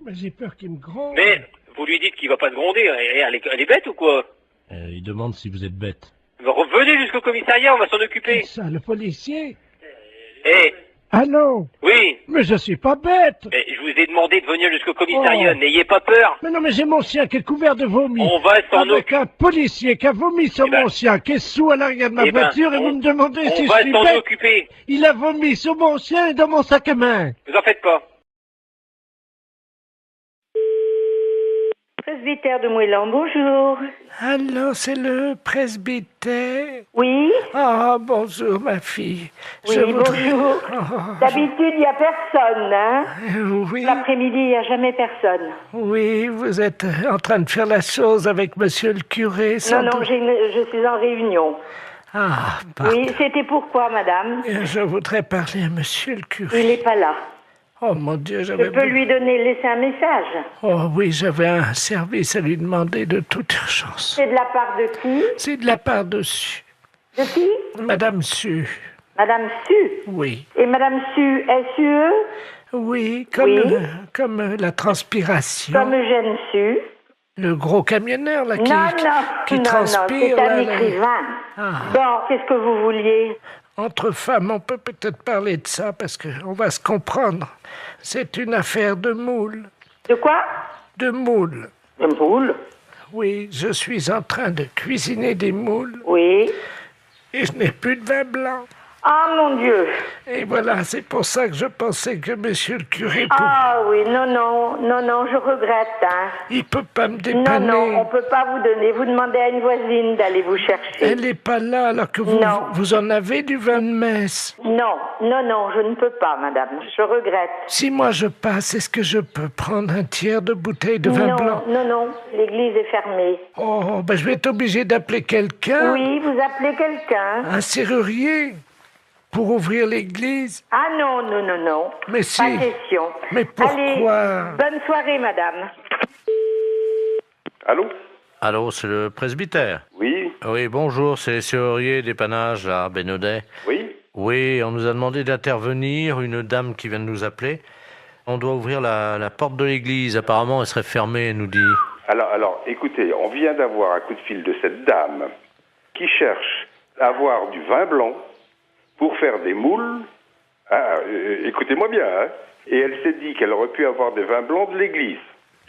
Mais j'ai peur qu'il me gronde. Mais vous lui dites qu'il va pas se gronder, elle est bête ou quoi? Il demande si vous êtes bête. Venez jusqu'au commissariat, on va s'en occuper. C'est ça, le policier? Eh, Allô? oui, Mais je suis pas bête. mais je vous ai demandé de venir jusqu'au commissariat, Oh. n'ayez pas peur. Mais non, mais j'ai mon chien qui est couvert de vomi. On va s'en Avec un policier qui a vomi sur Eh ben. mon chien, qui est sous à l'arrière de ma Eh ben, voiture, et vous me demandez si On je va suis s'en bête. occuper, Il a vomi sur mon chien et dans mon sac à main. vous en faites pas. Presbytère de Moëlan, bonjour. Allô, c'est le presbytère? Oui? Ah, bonjour, ma fille. Oui, bonjour. D'habitude, il n'y a personne, hein? Oui. L'après-midi, il n'y a jamais personne. Oui, vous êtes en train de faire la chose avec monsieur le curé, sans Non, doute. je suis en réunion. Ah, pardon. Oui, c'était pourquoi, madame? Je voudrais parler à monsieur le curé. Il n'est pas là. Oh, mon Dieu, Je peux lui laisser un message. Oh oui, j'avais un service à lui demander de toute urgence. C'est de la part de qui? C'est de la part de Su. De qui? Madame Su. Madame Su? Oui. Et Madame Su, S-U-E? Oui, comme, Oui. Comme la transpiration. Comme Eugène Su? Le gros camionneur, là, qui Non, transpire. c'est un là, écrivain. Ah. Bon, qu'est-ce que vous vouliez? Entre femmes, on peut peut-être parler de ça, parce qu'on va se comprendre. C'est une affaire de moule. De quoi? De moules. De moules? Oui, je suis en train de cuisiner des moules. Oui. Et je n'ai plus de vin blanc. Ah, mon Dieu. Et voilà, c'est pour ça que je pensais que monsieur le curé Ah oui, non, je regrette, hein. il peut pas me dépanner. Non, on peut pas vous donner. Vous demandez à une voisine d'aller vous chercher. Elle n'est pas là alors que vous en avez du vin de messe. Non, je ne peux pas, madame. Je regrette. Si moi je passe, est-ce que je peux prendre un tiers de bouteille de vin blanc? Non, l'église est fermée. Oh, ben je vais être obligé d'appeler quelqu'un. Oui, vous appelez quelqu'un. Un serrurier pour ouvrir l'église. Ah non. Mais si. Pas question. Mais pourquoi? Allez, bonne soirée, madame. Allô? Allô, c'est le presbytère? Oui. Oui, bonjour, c'est le serrurier dépannage, là, Bénodet. Oui. Oui, on nous a demandé d'intervenir, une dame qui vient de nous appeler. On doit ouvrir la porte de l'église, apparemment elle serait fermée, elle nous dit. Alors, écoutez, on vient d'avoir un coup de fil de cette dame qui cherche à avoir du vin blanc pour faire des moules. Écoutez-moi bien, hein. Et elle s'est dit qu'elle aurait pu avoir des vins blancs de l'église,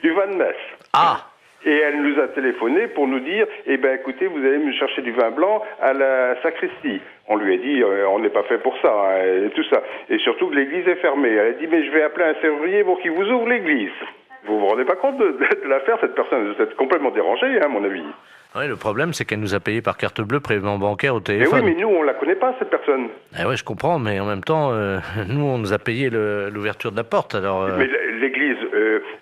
du vin de messe. Ah! Et elle nous a téléphoné pour nous dire, écoutez, vous allez me chercher du vin blanc à la sacristie. On lui a dit, on n'est pas fait pour ça, hein, et tout ça. Et surtout que l'église est fermée. Elle a dit, mais je vais appeler un serrurier pour qu'il vous ouvre l'église. Vous vous rendez pas compte de l'affaire, cette personne? Vous êtes complètement dérangé, hein, à mon avis. Oui, le problème, c'est qu'elle nous a payé par carte bleue, prélèvement bancaire au Mais téléphone. oui, mais nous, on la connaît pas, cette personne. Eh ouais, je comprends, mais en même temps, nous, on nous a payé l'ouverture de la porte, alors... Mais l'église,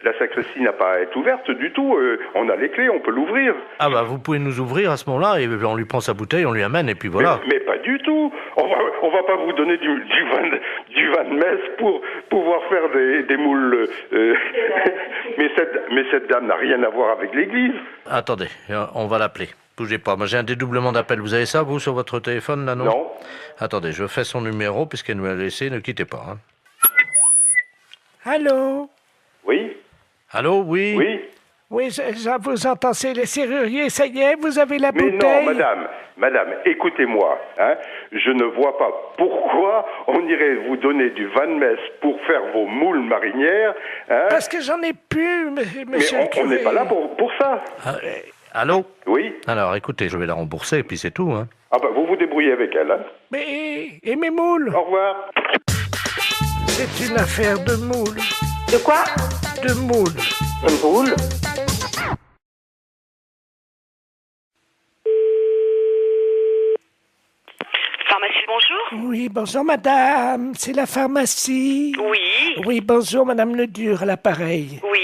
la sacristie n'a pas à être ouverte du tout. On a les clés, on peut l'ouvrir. Ah bah, vous pouvez nous ouvrir à ce moment-là, et on lui prend sa bouteille, on lui amène, et puis voilà. Mais pas du tout. On va pas vous donner du vin de messe pour pouvoir faire des moules. mais cette dame n'a rien à voir avec l'église. Attendez, on va l'appeler. Bougez pas, moi j'ai un dédoublement d'appel. Vous avez ça, vous, sur votre téléphone, là, non? Non. Attendez, je fais son numéro, puisqu'elle nous l'a laissé, ne quittez pas. Hein. Allô? Oui? Allô, oui? Oui? Oui, je vous entends, c'est les serruriers, ça y est, vous avez la Mais bouteille? non, madame, écoutez-moi. Hein, je ne vois pas pourquoi on irait vous donner du vin de messe pour faire vos moules marinières. Hein. Parce que j'en ai plus, monsieur Mais le curé. on n'est pas là pour ça. Allô? Oui? Alors, écoutez, je vais la rembourser, et puis c'est tout. Hein. Ah bah, vous vous débrouillez avec elle. Hein. Mais, et mes moules? Au revoir. C'est une affaire de moules. De quoi? De moules. De moules? Pharmacie, bonjour. Oui, bonjour madame, c'est la pharmacie. Oui. Oui, bonjour madame Ledur, à l'appareil. Oui.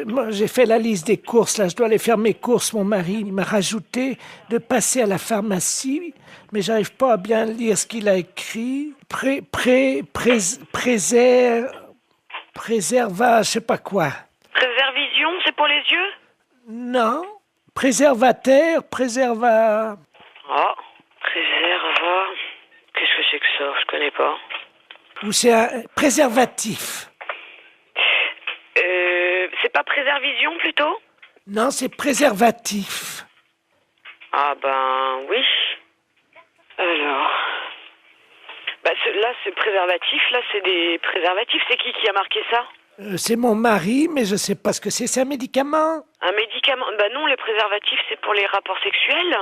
Moi, j'ai fait la liste des courses, là, je dois aller faire mes courses. Mon mari il m'a rajouté de passer à la pharmacie, mais j'arrive pas à bien lire ce qu'il a écrit. Préserva, je sais pas quoi. Préservision, c'est pour les yeux? Non, préservateur, préserva... Oh, préserva... Qu'est-ce que c'est que ça? Je connais pas. Ou c'est un préservatif. C'est pas préservision, plutôt? Non, c'est préservatif. Ah ben, oui. Alors... Bah, là, c'est préservatif, là, c'est des préservatifs. C'est qui a marqué ça? C'est mon mari, mais je sais pas ce que c'est. C'est un médicament? Un médicament? Bah non, les préservatifs, c'est pour les rapports sexuels.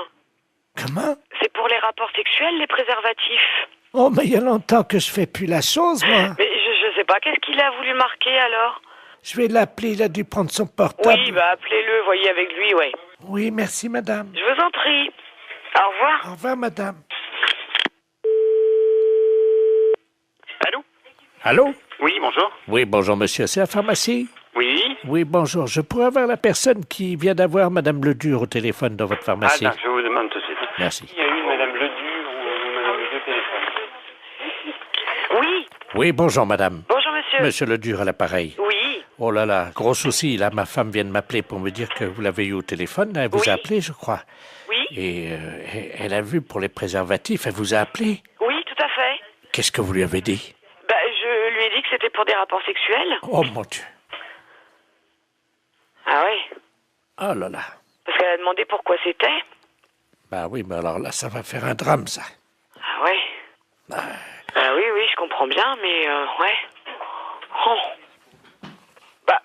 Comment? C'est pour les rapports sexuels, les préservatifs. Oh, mais il y a longtemps que je fais plus la chose, moi. Mais je sais pas, qu'est-ce qu'il a voulu marquer, alors? Je vais l'appeler, il a dû prendre son portable. Oui, bah appelez-le, voyez avec lui, ouais. Oui, merci, madame. Je vous en prie. Au revoir. Au revoir, madame. Allô? Allô? Oui, bonjour. Oui, bonjour, monsieur, c'est la pharmacie? Oui? Oui, bonjour, je pourrais avoir la personne qui vient d'avoir madame Ledur au téléphone dans votre pharmacie? Ah, je vous demande tout de suite. Merci. Il y a eu madame Ledur ou madame Ledur au téléphone? Oui. Oui, bonjour, madame. Bonjour, monsieur. Monsieur Ledur à l'appareil. Oui. Oh là là, gros souci, là, ma femme vient de m'appeler pour me dire que vous l'avez eu au téléphone, elle vous a appelé, je crois. Oui. Et elle a vu pour les préservatifs, elle vous a appelé. Oui, tout à fait. Qu'est-ce que vous lui avez dit? Bah, je lui ai dit que c'était pour des rapports sexuels. Oh mon Dieu. Ah ouais? Oh là là. Parce qu'elle a demandé pourquoi c'était. Bah oui, mais alors là, ça va faire un drame, ça. Ah ouais? Bah oui, je comprends bien, mais ouais. Oh. Bah,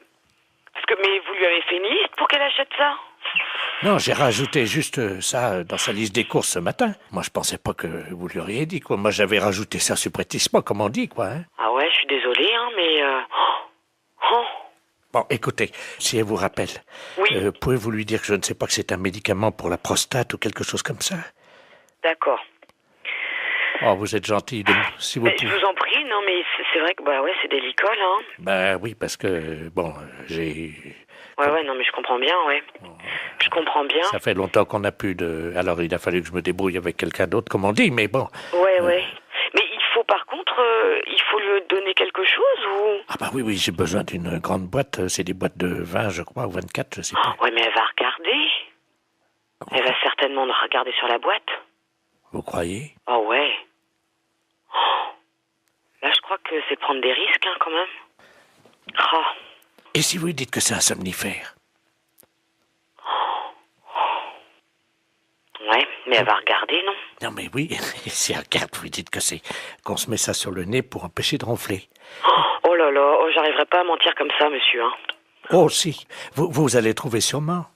mais vous lui avez fait une liste pour qu'elle achète ça? Non, j'ai rajouté juste ça dans sa liste des courses ce matin. Moi, je pensais pas que vous lui auriez dit, quoi. Moi, j'avais rajouté ça subrepticement, comme on dit, quoi. Hein. Ah ouais, je suis désolée, hein, mais... Oh. Bon, écoutez, si elle vous rappelle, pouvez-vous lui dire que je ne sais pas que c'est un médicament pour la prostate ou quelque chose comme ça? D'accord. Oh, vous êtes gentil, si vous Mais pouvez. je vous en prie, non, mais c'est vrai que, bah ouais, c'est délicat, là. Hein. Ben oui, parce que, bon, j'ai... Ouais, non, mais je comprends bien, ouais. Je comprends bien. Ça fait longtemps qu'on n'a plus de... Alors, il a fallu que je me débrouille avec quelqu'un d'autre, comme on dit, mais bon. Ouais. Mais il faut, par contre, il faut lui donner quelque chose, ou... Ah bah oui, j'ai besoin d'une grande boîte. C'est des boîtes de 20, je crois, ou 24, je sais pas. Ouais, mais elle va regarder. Elle va certainement regarder sur la boîte. Vous croyez? Oh, ouais. Là, je crois que c'est prendre des risques, hein, quand même. Oh. Et si vous lui dites que c'est un somnifère? Ouais, mais elle va regarder, non? Non, mais oui, si elle regarde, vous lui dites que c'est qu'on se met ça sur le nez pour empêcher de ronfler. Oh là là, j'arriverai pas à mentir comme ça, monsieur, hein. Oh, si. Vous allez trouver sûrement.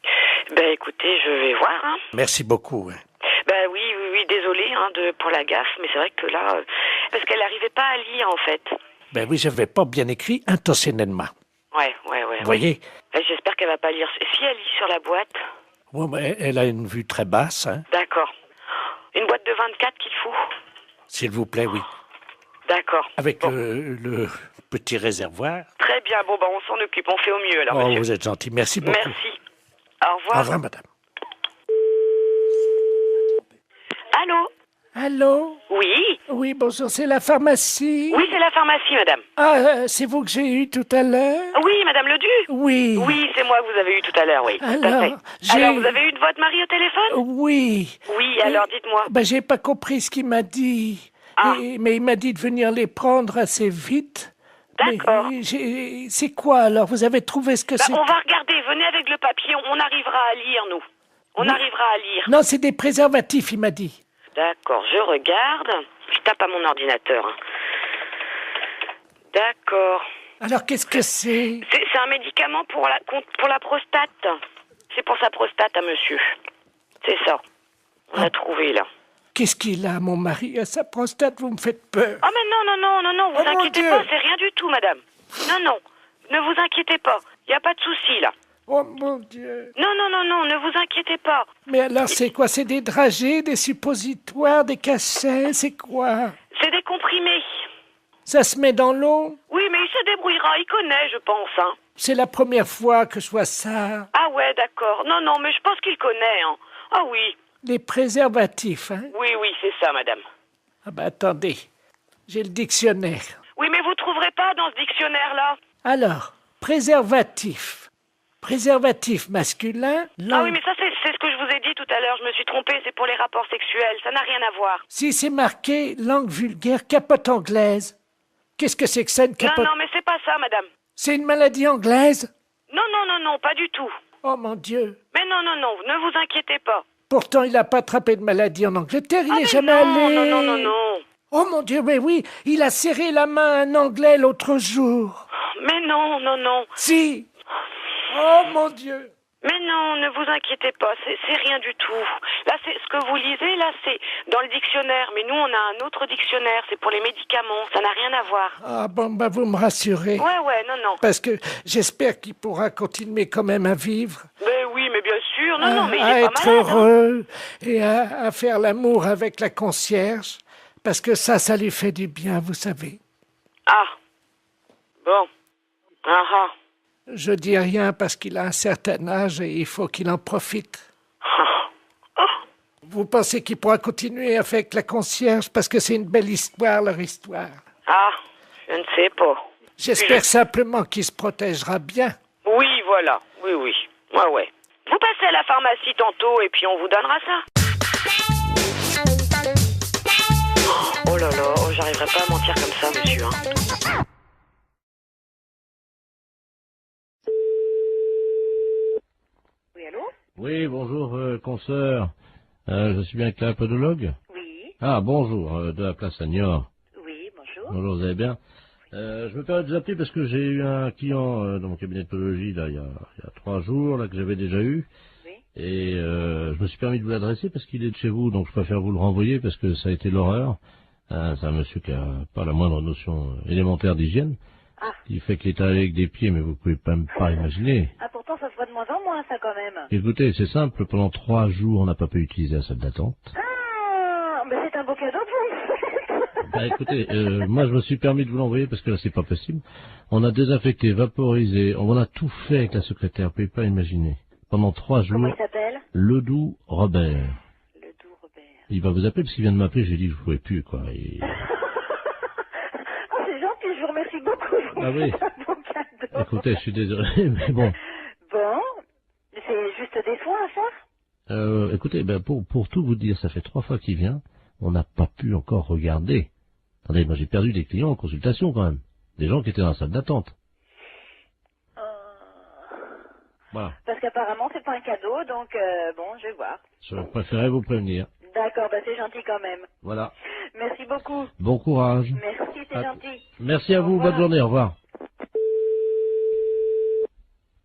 Ben, écoutez, je vais voir, hein. Merci beaucoup. Hein. Ben oui, désolé, hein, pour la gaffe, mais c'est vrai que là... parce qu'elle n'arrivait pas à lire, en fait. Ben oui, j'avais pas bien écrit intentionnellement. Ouais. Vous voyez? J'espère qu'elle va pas lire... Si elle lit sur la boîte... Ouais, mais elle a une vue très basse, hein. D'accord. Une boîte de 24 qu'il faut? S'il vous plaît, oui. D'accord. Avec le petit réservoir. Très bien, bon, on s'en occupe, on fait au mieux, alors, monsieur. Vous êtes gentil, merci beaucoup. Merci. Au revoir. Au revoir, madame. Allô? Allô? Oui? Oui, bonjour, c'est la pharmacie. Oui, c'est la pharmacie, madame. Ah, c'est vous que j'ai eu tout à l'heure? Oui, madame Ledu. Oui. Oui, c'est moi que vous avez eu tout à l'heure, oui. Tout à fait. Alors, vous avez eu votre mari au téléphone? Oui. Oui, alors dites-moi. Ben, j'ai pas compris ce qu'il m'a dit. Mais il m'a dit de venir les prendre assez vite. D'accord. C'est quoi alors? Vous avez trouvé ce que c'est? On va regarder, venez avec le papier, on arrivera à lire, nous. On arrivera à lire. Non, c'est des préservatifs, il m'a dit. D'accord, je regarde. Je tape à mon ordinateur. D'accord. Alors, qu'est-ce que c'est? C'est un médicament pour la prostate. C'est pour sa prostate à monsieur. C'est ça. On a trouvé, là. Qu'est-ce qu'il a, mon mari, à sa prostate? Vous me faites peur. Oh, mais non, vous inquiétez pas, c'est rien du tout, madame. Non, ne vous inquiétez pas. Il n'y a pas de souci, là. Oh, mon Dieu. Non, ne vous inquiétez pas. Mais alors, c'est quoi? C'est des dragées, des suppositoires, des cachets? C'est quoi? C'est des comprimés. Ça se met dans l'eau? Oui, mais il se débrouillera, il connaît, je pense, hein. C'est la première fois que je vois ça. Ah ouais, d'accord. Non, mais je pense qu'il connaît, hein. Ah oui. Les préservatifs, hein? Oui, c'est ça, madame. Ah ben, attendez. J'ai le dictionnaire. Oui, mais vous trouverez pas dans ce dictionnaire-là. Alors, préservatif. Préservatif masculin. Ah oui, mais ça, c'est ce que je vous ai dit tout à l'heure. Je me suis trompée, c'est pour les rapports sexuels. Ça n'a rien à voir. Si c'est marqué langue vulgaire, capote anglaise. Qu'est-ce que c'est que ça, une capote? Non, mais c'est pas ça, madame. C'est une maladie anglaise? Non, pas du tout. Oh, mon Dieu. Mais non, ne vous inquiétez pas. Pourtant, il n'a pas attrapé de maladie en Angleterre, il n'est jamais allé. Non. Oh mon Dieu, mais oui, il a serré la main à un Anglais l'autre jour. Mais non. Si. Oh mon Dieu. Mais non, ne vous inquiétez pas, c'est rien du tout. Là, c'est ce que vous lisez, là, c'est dans le dictionnaire. Mais nous, on a un autre dictionnaire, c'est pour les médicaments. Ça n'a rien à voir. Ah bon, bah vous me rassurez. Ouais, non. Parce que j'espère qu'il pourra continuer quand même à vivre. Ben oui, mais bien sûr. Non, mais il à est être pas malade. heureux et à faire l'amour avec la concierge. Parce que ça lui fait du bien, vous savez. Ah. Bon. Ah. Je dis rien parce qu'il a un certain âge et il faut qu'il en profite. Vous pensez qu'il pourra continuer avec la concierge parce que c'est une belle histoire, leur histoire? Ah, je ne sais pas. J'espère simplement qu'il se protégera bien. Oui, voilà. Oui. Ouais. Vous passez à la pharmacie tantôt et puis on vous donnera ça. Oh là là, j'arriverai pas à mentir comme ça, monsieur, hein. Oui, allô? Oui, bonjour, consoeur. Je suis bien avec la podologue? Oui. Ah, bonjour, de la place Agnor. Oui, bonjour. Bonjour, vous allez bien? Je me permets de vous appeler parce que j'ai eu un client dans mon cabinet de podologie, là, il y a 3 jours, là, que j'avais déjà eu. Oui. Et je me suis permis de vous l'adresser parce qu'il est de chez vous, donc je préfère vous le renvoyer parce que ça a été l'horreur. C'est un monsieur qui a pas la moindre notion élémentaire d'hygiène. Ah. Il fait qu'il est allé avec des pieds, mais vous pouvez même pas imaginer. Ah, pourtant, ça se voit de moins en moins, ça, quand même. Écoutez, c'est simple, pendant 3 jours, on n'a pas pu utiliser la salle d'attente. Ah, mais c'est un beau cadeau pour vous. Bah écoutez, moi je me suis permis de vous l'envoyer parce que là c'est pas possible. On a désinfecté, vaporisé, on a tout fait avec la secrétaire, vous pouvez pas imaginer. Pendant 3 jours. Comment il s'appelle? Ledoux Robert. Ledoux Robert. Il va vous appeler parce qu'il vient de m'appeler, j'ai dit que je pouvais plus, quoi. Et... Oh, c'est gentil, je vous remercie beaucoup. Ah oui. C'est un beau cadeau. Écoutez, je suis désolé, mais bon. Bon, c'est juste des soins à faire? Écoutez, ben pour tout vous dire, ça fait 3 fois qu'il vient, on n'a pas pu encore regarder. Attendez, moi j'ai perdu des clients en consultation quand même. Des gens qui étaient dans la salle d'attente. Voilà. Parce qu'apparemment, c'est pas un cadeau, donc bon, je vais voir. Je préférais vous prévenir. D'accord, bah c'est gentil quand même. Voilà. Merci beaucoup. Bon courage. Merci, c'est gentil. Merci à vous, bonne journée, au revoir.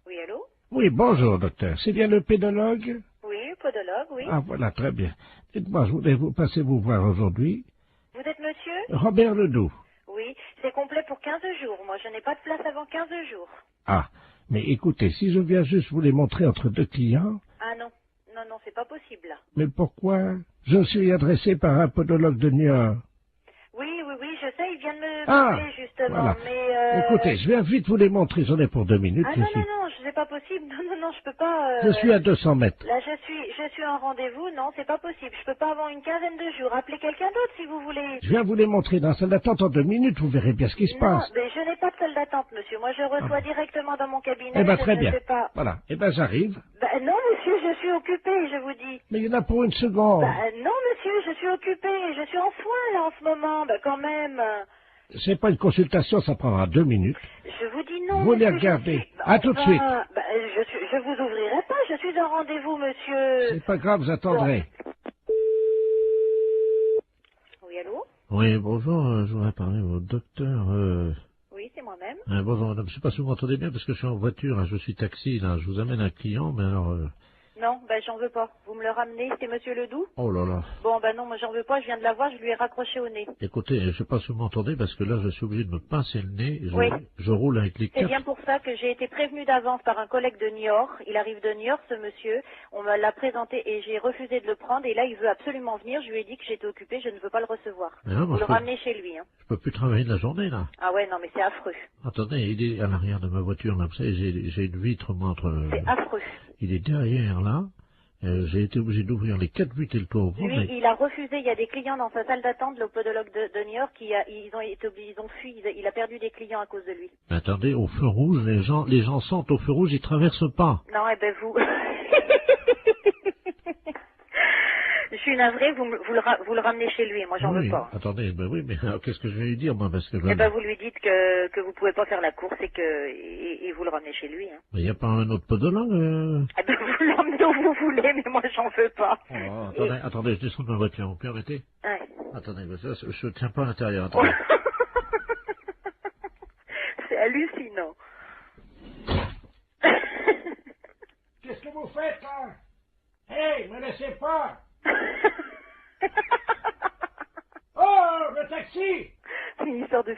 Oui, allô? Oui, bonjour, docteur. C'est bien le pédologue? Oui, podologue, oui. Ah, voilà, très bien. Dites-moi, je voulais vous passer vous voir aujourd'hui. Vous êtes monsieur? Robert Ledoux. Oui, c'est complet pour 15 jours. Moi, je n'ai pas de place avant 15 jours. Ah, mais écoutez, si je viens juste vous les montrer entre 2 clients... Ah non, c'est pas possible, là. Mais pourquoi? Je suis adressé par un podologue de Niort. Oui, je sais, il vient vient de me parler, justement. Voilà. Mais, Écoutez, je viens vite vous les montrer, j'en ai pour 2 minutes. Ah non, c'est pas possible. Non, je peux pas... Je suis à 200 mètres. Là, je suis en rendez-vous. Non, c'est pas possible. Je peux pas avoir une quinzaine de jours. Appelez quelqu'un d'autre, si vous voulez. Je viens vous les montrer dans la salle d'attente en 2 minutes, vous verrez bien ce qui se passe. Non, mais je n'ai pas de salle d'attente, monsieur. Moi, je reçois directement dans mon cabinet. Eh ben, je très ne bien. sais pas. Voilà. Eh ben, j'arrive. Non, monsieur, je suis occupée, je vous dis. Mais il y en a pour 1 seconde. Non, monsieur, je suis occupée. Je suis en soins, là, en ce moment. Quand même. C'est pas une consultation, ça prendra 2 minutes. Je vous dis non. Vous les regardez. À tout de suite. Je vous ouvrirai pas. Je suis en rendez-vous, monsieur. C'est pas grave, vous attendrez. Oui, allô? Oui, bonjour, je voudrais parler au docteur... Oui, c'est moi-même. Bonjour madame, je sais pas si vous m'entendez bien parce que je suis en voiture, je suis taxi, là, je vous amène un client, mais alors... Non, j'en veux pas. Vous me le ramenez, c'est monsieur Ledoux? Oh là là. Bon, non, moi j'en veux pas, je viens de la voir, je lui ai raccroché au nez. Écoutez, je sais pas si vous m'entendez parce que là, je suis obligé de me pincer le nez, Oui. je roule avec les C'est quatre... bien pour ça que j'ai été prévenue d'avance par un collègue de Niort. Il arrive de Niort, ce monsieur. On me l'a présenté et j'ai refusé de le prendre. Et là, il veut absolument venir. Je lui ai dit que j'étais occupée, je ne veux pas le recevoir. Vous le ramenez chez lui. Hein. Je peux plus travailler de la journée, là. Ah ouais, non, mais c'est affreux. Attendez, il est à l'arrière de ma voiture, là, vous savez, j'ai une vitre, moi, entre... C'est affreux. Il est derrière, là. J'ai été obligé d'ouvrir les 4 vitres et le toit ouvert. Lui, il a refusé. Il y a des clients dans sa salle d'attente, le podologue de New York, ils ont fui. Il a perdu des clients à cause de lui. Mais attendez, au feu rouge, les gens sentent au feu rouge, ils traversent pas. Non, vous... Je suis navrée, vous le ramenez chez lui, moi j'en veux pas. Attendez, oui, mais qu'est-ce que je vais lui dire, moi, parce que... vous lui dites que vous pouvez pas faire la course et vous le ramenez chez lui. Hein. Mais il n'y a pas un autre podologue vous l'emmenez où vous voulez, mais moi j'en veux pas. Attendez, je descends de ma voiture, vous permettez? Ouais. Attendez, je tiens pas à l'intérieur, attendez. C'est hallucinant. Qu'est-ce que vous faites, là? Hey, me laissez pas! Oh, le taxi! C'est une histoire de...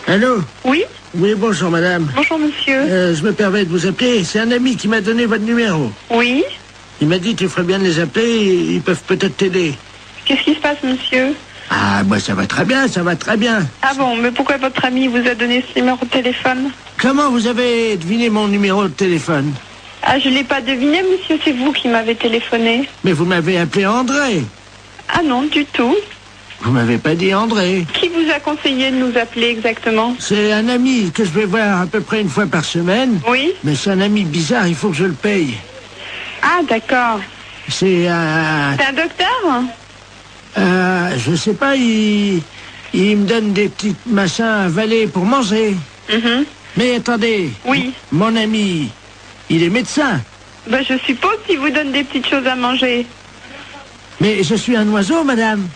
Allô? Oui? Oui, bonjour madame. Bonjour monsieur. Je me permets de vous appeler, c'est un ami qui m'a donné votre numéro. Oui? Il m'a dit tu ferais bien de les appeler, ils peuvent peut-être t'aider. Qu'est-ce qui se passe monsieur? Ah, moi ça va très bien, ça va très bien. Ah bon, mais pourquoi votre ami vous a donné ce numéro de téléphone? Comment vous avez deviné mon numéro de téléphone? Ah, je l'ai pas deviné monsieur, c'est vous qui m'avez téléphoné. Mais vous m'avez appelé André. Ah non, du tout. Vous m'avez pas dit André. Qui vous a conseillé de nous appeler exactement? C'est un ami que je vais voir à peu près 1 fois par semaine. Oui. Mais c'est un ami bizarre, il faut que je le paye. Ah, d'accord. C'est un... C'est un docteur? Je sais pas, il me donne des petits machins à avaler pour manger. Mais attendez. Oui. Mon ami, il est médecin. Je suppose qu'il vous donne des petites choses à manger. Mais je suis un oiseau, madame.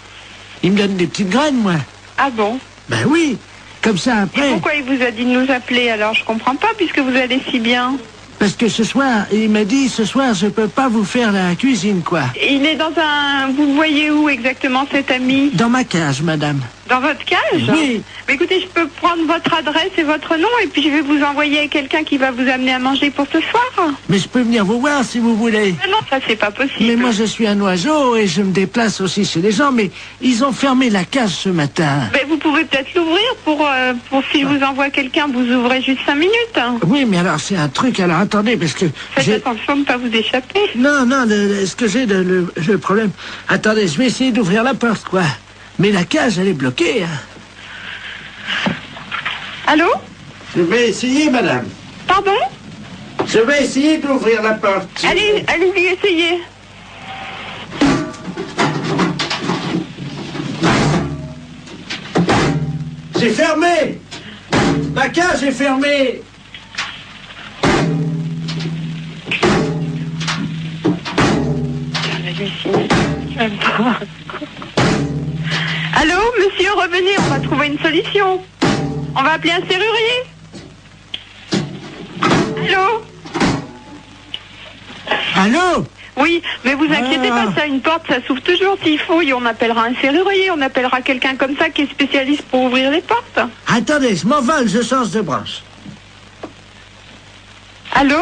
Il me donne des petites graines, moi. Ah bon? Ben oui, comme ça après... Et pourquoi il vous a dit de nous appeler alors? Je comprends pas puisque vous allez si bien. Parce que ce soir, il m'a dit, ce soir, je peux pas vous faire la cuisine, quoi. Il est dans un... Vous le voyez où exactement cet ami? Dans ma cage, madame. Dans votre cage? Oui. Mais écoutez, je peux prendre votre adresse et votre nom et puis je vais vous envoyer quelqu'un qui va vous amener à manger pour ce soir. Mais je peux venir vous voir si vous voulez. Mais non, ça c'est pas possible. Mais moi je suis un oiseau et je me déplace aussi chez les gens, mais ils ont fermé la cage ce matin. Mais vous pouvez peut-être l'ouvrir pour si je vous envoie quelqu'un, vous ouvrez juste 5 minutes. Oui, mais alors c'est un truc, alors attendez, parce que... Faites attention de ne pas vous échapper. Non, ce que j'ai le problème... Attendez, je vais essayer d'ouvrir la porte, quoi. Mais la cage, elle est bloquée, hein. Allô? Je vais essayer, madame. Pardon? Je vais essayer d'ouvrir la porte. Allez-y, essayez. C'est fermé. Ma cage est fermée. Allô, monsieur, revenez, on va trouver une solution. On va appeler un serrurier. Allô? Allô? Oui, mais vous inquiétez pas, ça, une porte, ça s'ouvre toujours s'il faut, et on appellera un serrurier, on appellera quelqu'un comme ça qui est spécialiste pour ouvrir les portes. Attendez, je m'envole, je change de branche. Allô?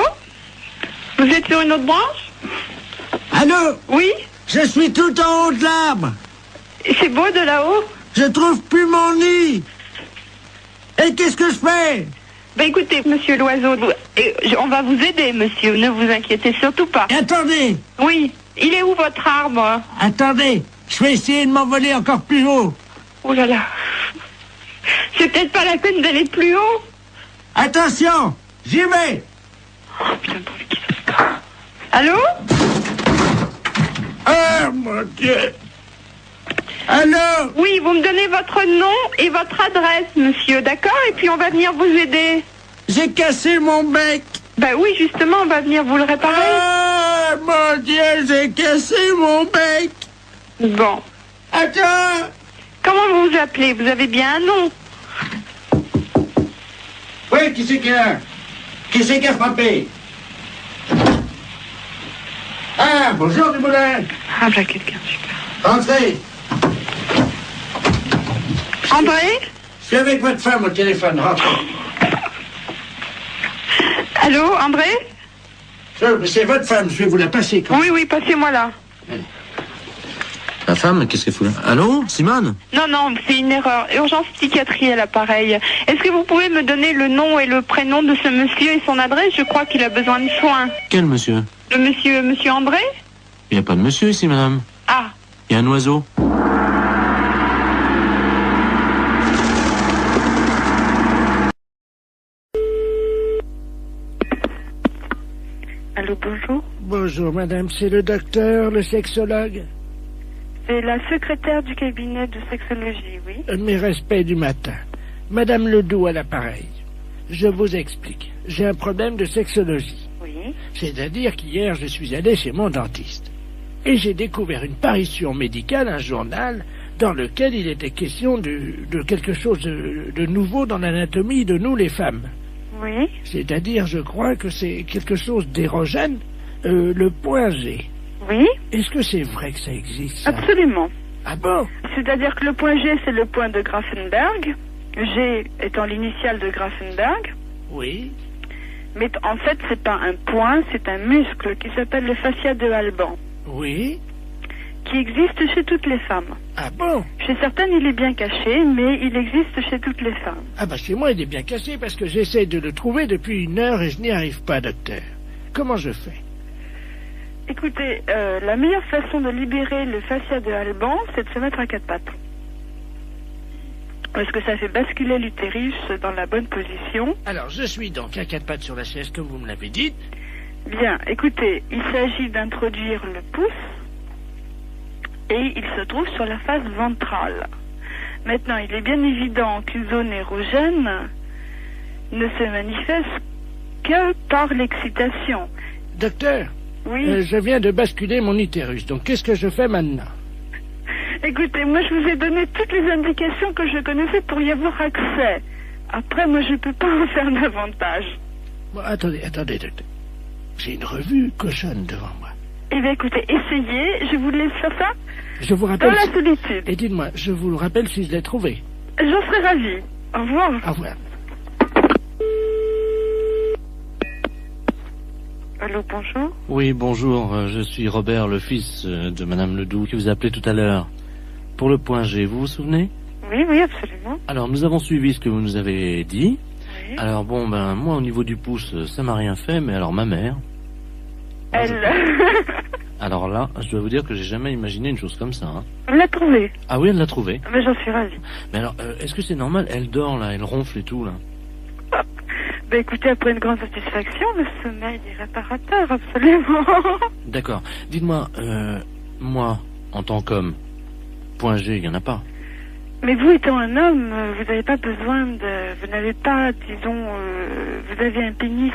Vous êtes sur une autre branche? Allô? Oui? Je suis tout en haut de l'arbre. C'est beau de là-haut? Je trouve plus mon nid. Et qu'est-ce que je fais? Ben écoutez, monsieur l'oiseau, on va vous aider, monsieur, ne vous inquiétez surtout pas. Et attendez. Oui, il est où votre arbre? Attendez, je vais essayer de m'envoler encore plus haut. Oh là là. C'est peut-être pas la peine d'aller plus haut. Attention, j'y vais. Oh putain, pourvu qu'il soit pas. Allô? Oh mon Dieu. Allô? Oui, vous me donnez votre nom et votre adresse, monsieur, d'accord? Et puis on va venir vous aider. J'ai cassé mon bec. Ben oui, justement, on va venir vous le réparer. Oh mon Dieu, j'ai cassé mon bec. Bon. Attends. Comment vous vous appelez? Vous avez bien un nom? Oui, qui c'est qui a frappé? Ah, bonjour Dumoulin. Ah, voilà quelqu'un, super. Entrez. André? Je suis avec votre femme au téléphone, rentrez. Allô, André? C'est votre femme, je vais vous la passer. Oui, passez-moi là. La femme, qu'est-ce qu'elle fout là? Allô, Simone? Non, c'est une erreur. Urgence psychiatrie à l'appareil. Est-ce que vous pouvez me donner le nom et le prénom de ce monsieur et son adresse? Je crois qu'il a besoin de soins. Quel monsieur? Le monsieur André? Il n'y a pas de monsieur ici, madame. Ah. Il y a un oiseau. Allô, bonjour. Bonjour madame, c'est le docteur, le sexologue. C'est la secrétaire du cabinet de sexologie, oui. Mes respects du matin. Madame Ledoux à l'appareil. Je vous explique. J'ai un problème de sexologie. Oui. C'est-à-dire qu'hier, je suis allé chez mon dentiste. Et j'ai découvert une parution médicale, un journal, dans lequel il était question de quelque chose de nouveau dans l'anatomie de nous, les femmes. Oui. C'est-à-dire, je crois que c'est quelque chose d'érogène, le point G. Oui. Est-ce que c'est vrai que ça existe, ça? Absolument. Ah bon? C'est-à-dire que le point G, c'est le point de Grafenberg. G étant l'initiale de Grafenberg. Oui. Mais en fait, c'est pas un point, c'est un muscle qui s'appelle le fascia de Alban. Oui. Qui existe chez toutes les femmes. Ah bon? Chez certaines, il est bien caché, mais il existe chez toutes les femmes. Ah bah chez moi, il est bien caché parce que j'essaie de le trouver depuis 1 heure et je n'y arrive pas, docteur. Comment je fais? Écoutez, la meilleure façon de libérer le fascia de Alban, c'est de se mettre à 4 pattes. Parce que ça fait basculer l'utérus dans la bonne position. Alors, je suis donc à 4 pattes sur la chaise, comme vous me l'avez dit. Bien, écoutez, il s'agit d'introduire le pouce et il se trouve sur la face ventrale. Maintenant, il est bien évident qu'une zone érogène ne se manifeste que par l'excitation. Docteur? Oui. Je viens de basculer mon utérus, donc qu'est-ce que je fais maintenant? Écoutez, moi je vous ai donné toutes les indications que je connaissais pour y avoir accès. Après, moi je peux pas en faire davantage. Bon, attendez, docteur. J'ai une revue cochonne devant moi. Eh bien écoutez, essayez, je vous laisse faire ça. Je vous rappelle... Dans la solitude. Et dites-moi, je vous le rappelle si je l'ai trouvé. J'en serais ravie. Au revoir. Au revoir. Allô, bonjour. Oui, bonjour, je suis Robert, le fils de Madame Ledoux, qui vous a appelé tout à l'heure. Pour le point G, vous vous souvenez? Oui, absolument. Alors, nous avons suivi ce que vous nous avez dit. Oui. Alors, bon, moi, au niveau du pouce, ça m'a rien fait, mais alors, ma mère... Elle... Alors là, je dois vous dire que j'ai jamais imaginé une chose comme ça. Hein. Elle l'a trouvée. Ah oui, elle l'a trouvée. Mais j'en suis ravie. Mais alors, est-ce que c'est normal? Elle dort, là, elle ronfle et tout, là. Ben écoutez, après une grande satisfaction, le sommeil est réparateur, absolument. D'accord. Dites-moi, moi, en tant qu'homme, point G, il n'y en a pas. Mais vous étant un homme, vous n'avez pas besoin de... Vous n'avez pas, disons... vous avez un pénis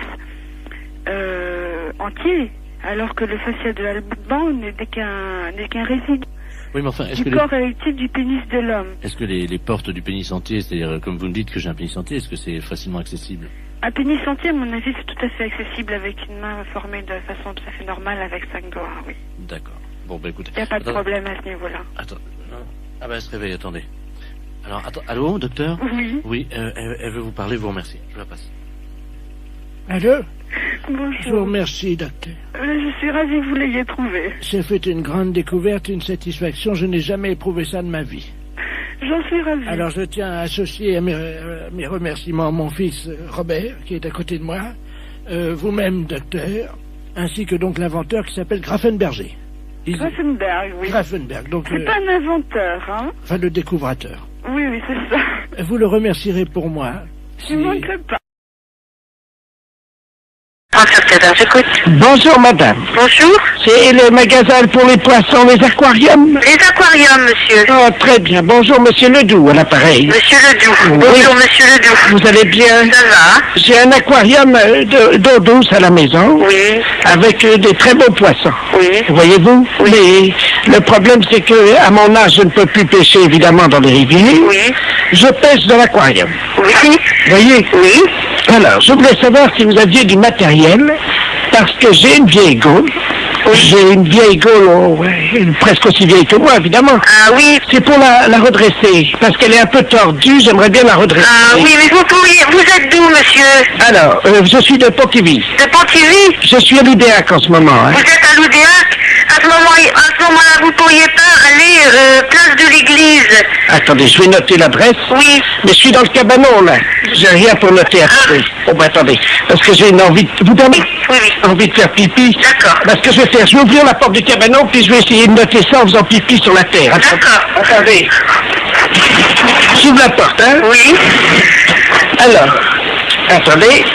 entier, alors que le fascia de Alban n'est qu'un résidu. Oui, mais enfin, est-ce du que corps érectile du pénis de l'homme. Est-ce que les portes du pénis entier, c'est-à-dire, comme vous me dites que j'ai un pénis entier, est-ce que c'est facilement accessible? Un pénis entier, à mon avis, c'est tout à fait accessible avec une main formée de façon tout à fait normale avec 5 doigts, oui. D'accord. Bon, bah écoutez... Il n'y a pas de problème à ce niveau-là. Attends, ah bah elle se réveille, attendez. Alors, attends, allô, docteur? Oui. Oui, elle veut vous parler, vous remercie. Je la passe. Allô? Bonjour. Je vous remercie, docteur. Je suis ravie que vous l'ayez trouvé. C'est fait une grande découverte, une satisfaction. Je n'ai jamais éprouvé ça de ma vie. J'en suis ravie. Alors je tiens à associer à mes remerciements mon fils Robert, qui est à côté de moi, vous-même, docteur, ainsi que donc l'inventeur qui s'appelle Grafenberger. Grafenberg, oui. Grafenberg, donc... C'est pas un inventeur, hein? Enfin, le découvrateur. Oui, c'est ça. Vous le remercierez pour moi. Je ne manquerai pas. Bonjour, madame. Bonjour. C'est le magasin pour les poissons, les aquariums? Les aquariums, monsieur. Oh, très bien. Bonjour, monsieur Ledoux, à l'appareil. Monsieur Ledoux. Oui. Bonjour, monsieur Ledoux. Vous allez bien? Ça va? J'ai un aquarium d'eau douce à la maison. Oui. Avec des très beaux poissons. Oui. Voyez-vous? Oui. Mais le problème, c'est que à mon âge, je ne peux plus pêcher, évidemment, dans les rivières. Oui. Je pêche dans l'aquarium. Oui. Voyez? Oui. Alors, je voulais savoir si vous aviez du matériel, parce que j'ai une vieille gaule. J'ai une vieille gaule, presque aussi vieille que moi, évidemment. Ah oui. C'est pour la redresser, parce qu'elle est un peu tordue, j'aimerais bien la redresser. Ah oui, mais vous êtes d'où, monsieur? Alors, je suis de Pontivy. De Pontivy? Je suis à l'Oudéac en ce moment. Hein. Vous êtes à l'Oudéac? À ce moment-là, vous pourriez pas aller place de l'église? Attendez, je vais noter l'adresse. Oui. Mais je suis dans le cabanon, là. J'ai rien pour noter. Attendez. Oh, ben attendez. Parce que j'ai une envie... Vous donnez envie de faire pipi. D'accord. Parce que je vais faire... Je vais ouvrir la porte du cabanon, puis je vais essayer de noter ça en faisant pipi sur la terre. D'accord. Attendez. J'ouvre la porte, hein? Oui. Alors. Attendez.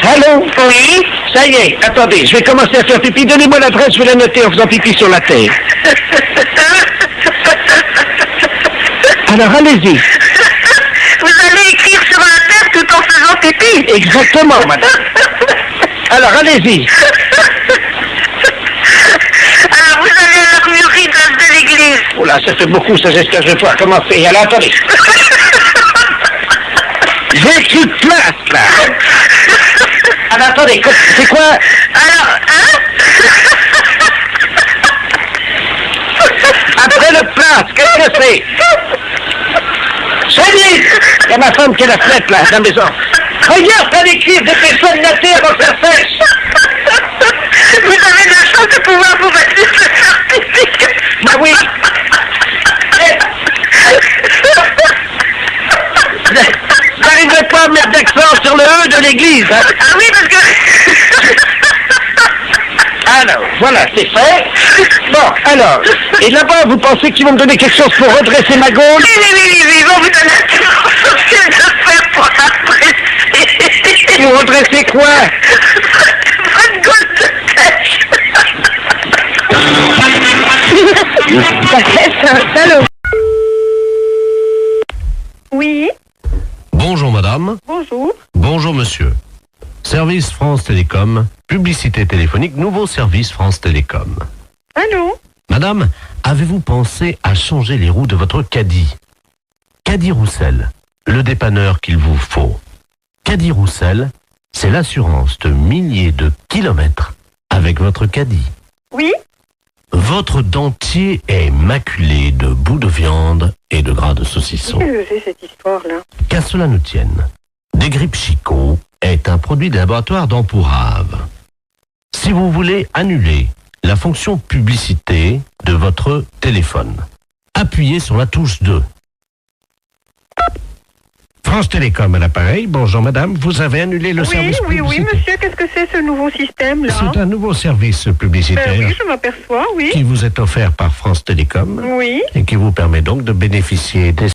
Allô? Oui. Ça y est, attendez, je vais commencer à faire pipi. Donnez-moi l'adresse, je vais la noter en faisant pipi sur la terre. Alors, allez-y. Vous allez écrire sur la terre tout en faisant pipi? Exactement, madame. Alors, allez-y. Alors, vous allez à l'armurerie de l'église. Oh là, ça fait beaucoup, ça, j'espère que je vais pouvoir commencer. Alors, attendez. J'ai écrit place, là. Alors, attendez, c'est quoi? Alors, hein? Après le place, qu'est-ce que c'est? Salut! Il y a ma femme qui est la fenêtre, là, dans la maison. Regarde, t'as l'écrire, dépêche-toi de noter avant que ça sèche. Vous avez de la chance de pouvoir vous mettre sur ce certificat. Bah oui. J'arriverai pas à mettre d'accent sur le E de l'église, hein. Ah oui, parce que... Alors, voilà, c'est fait. Bon, alors, et là-bas, vous pensez qu'ils vont me donner quelque chose pour redresser ma gaule? Oui, ils vont vous donner quelque chose de faire pour la redresser. Pour redresser quoi? Votre gaule de tête. Allô? Oui. Bonjour madame. Bonjour. Bonjour monsieur. Service France Télécom, publicité téléphonique, nouveau service France Télécom. Allô? Madame, avez-vous pensé à changer les roues de votre caddie? Caddie Roussel, le dépanneur qu'il vous faut. Caddie Roussel, c'est l'assurance de milliers de kilomètres avec votre caddie. Oui? Votre dentier est maculé de bouts de viande et de gras de saucisson. Qu'est-ce que c'est cette histoire-là? Qu'à cela ne tienne, Desgrippes Chicot est un produit des laboratoires d'Empourave. Si vous voulez annuler la fonction publicité de votre téléphone, appuyez sur la touche 2. France Télécom à l'appareil. Bonjour madame, vous avez annulé le service publicitaire. Oui, monsieur, qu'est-ce que c'est ce nouveau système-là? C'est un nouveau service publicitaire Oui, je m'aperçois, oui. qui vous est offert par France Télécom Oui. et qui vous permet donc de bénéficier des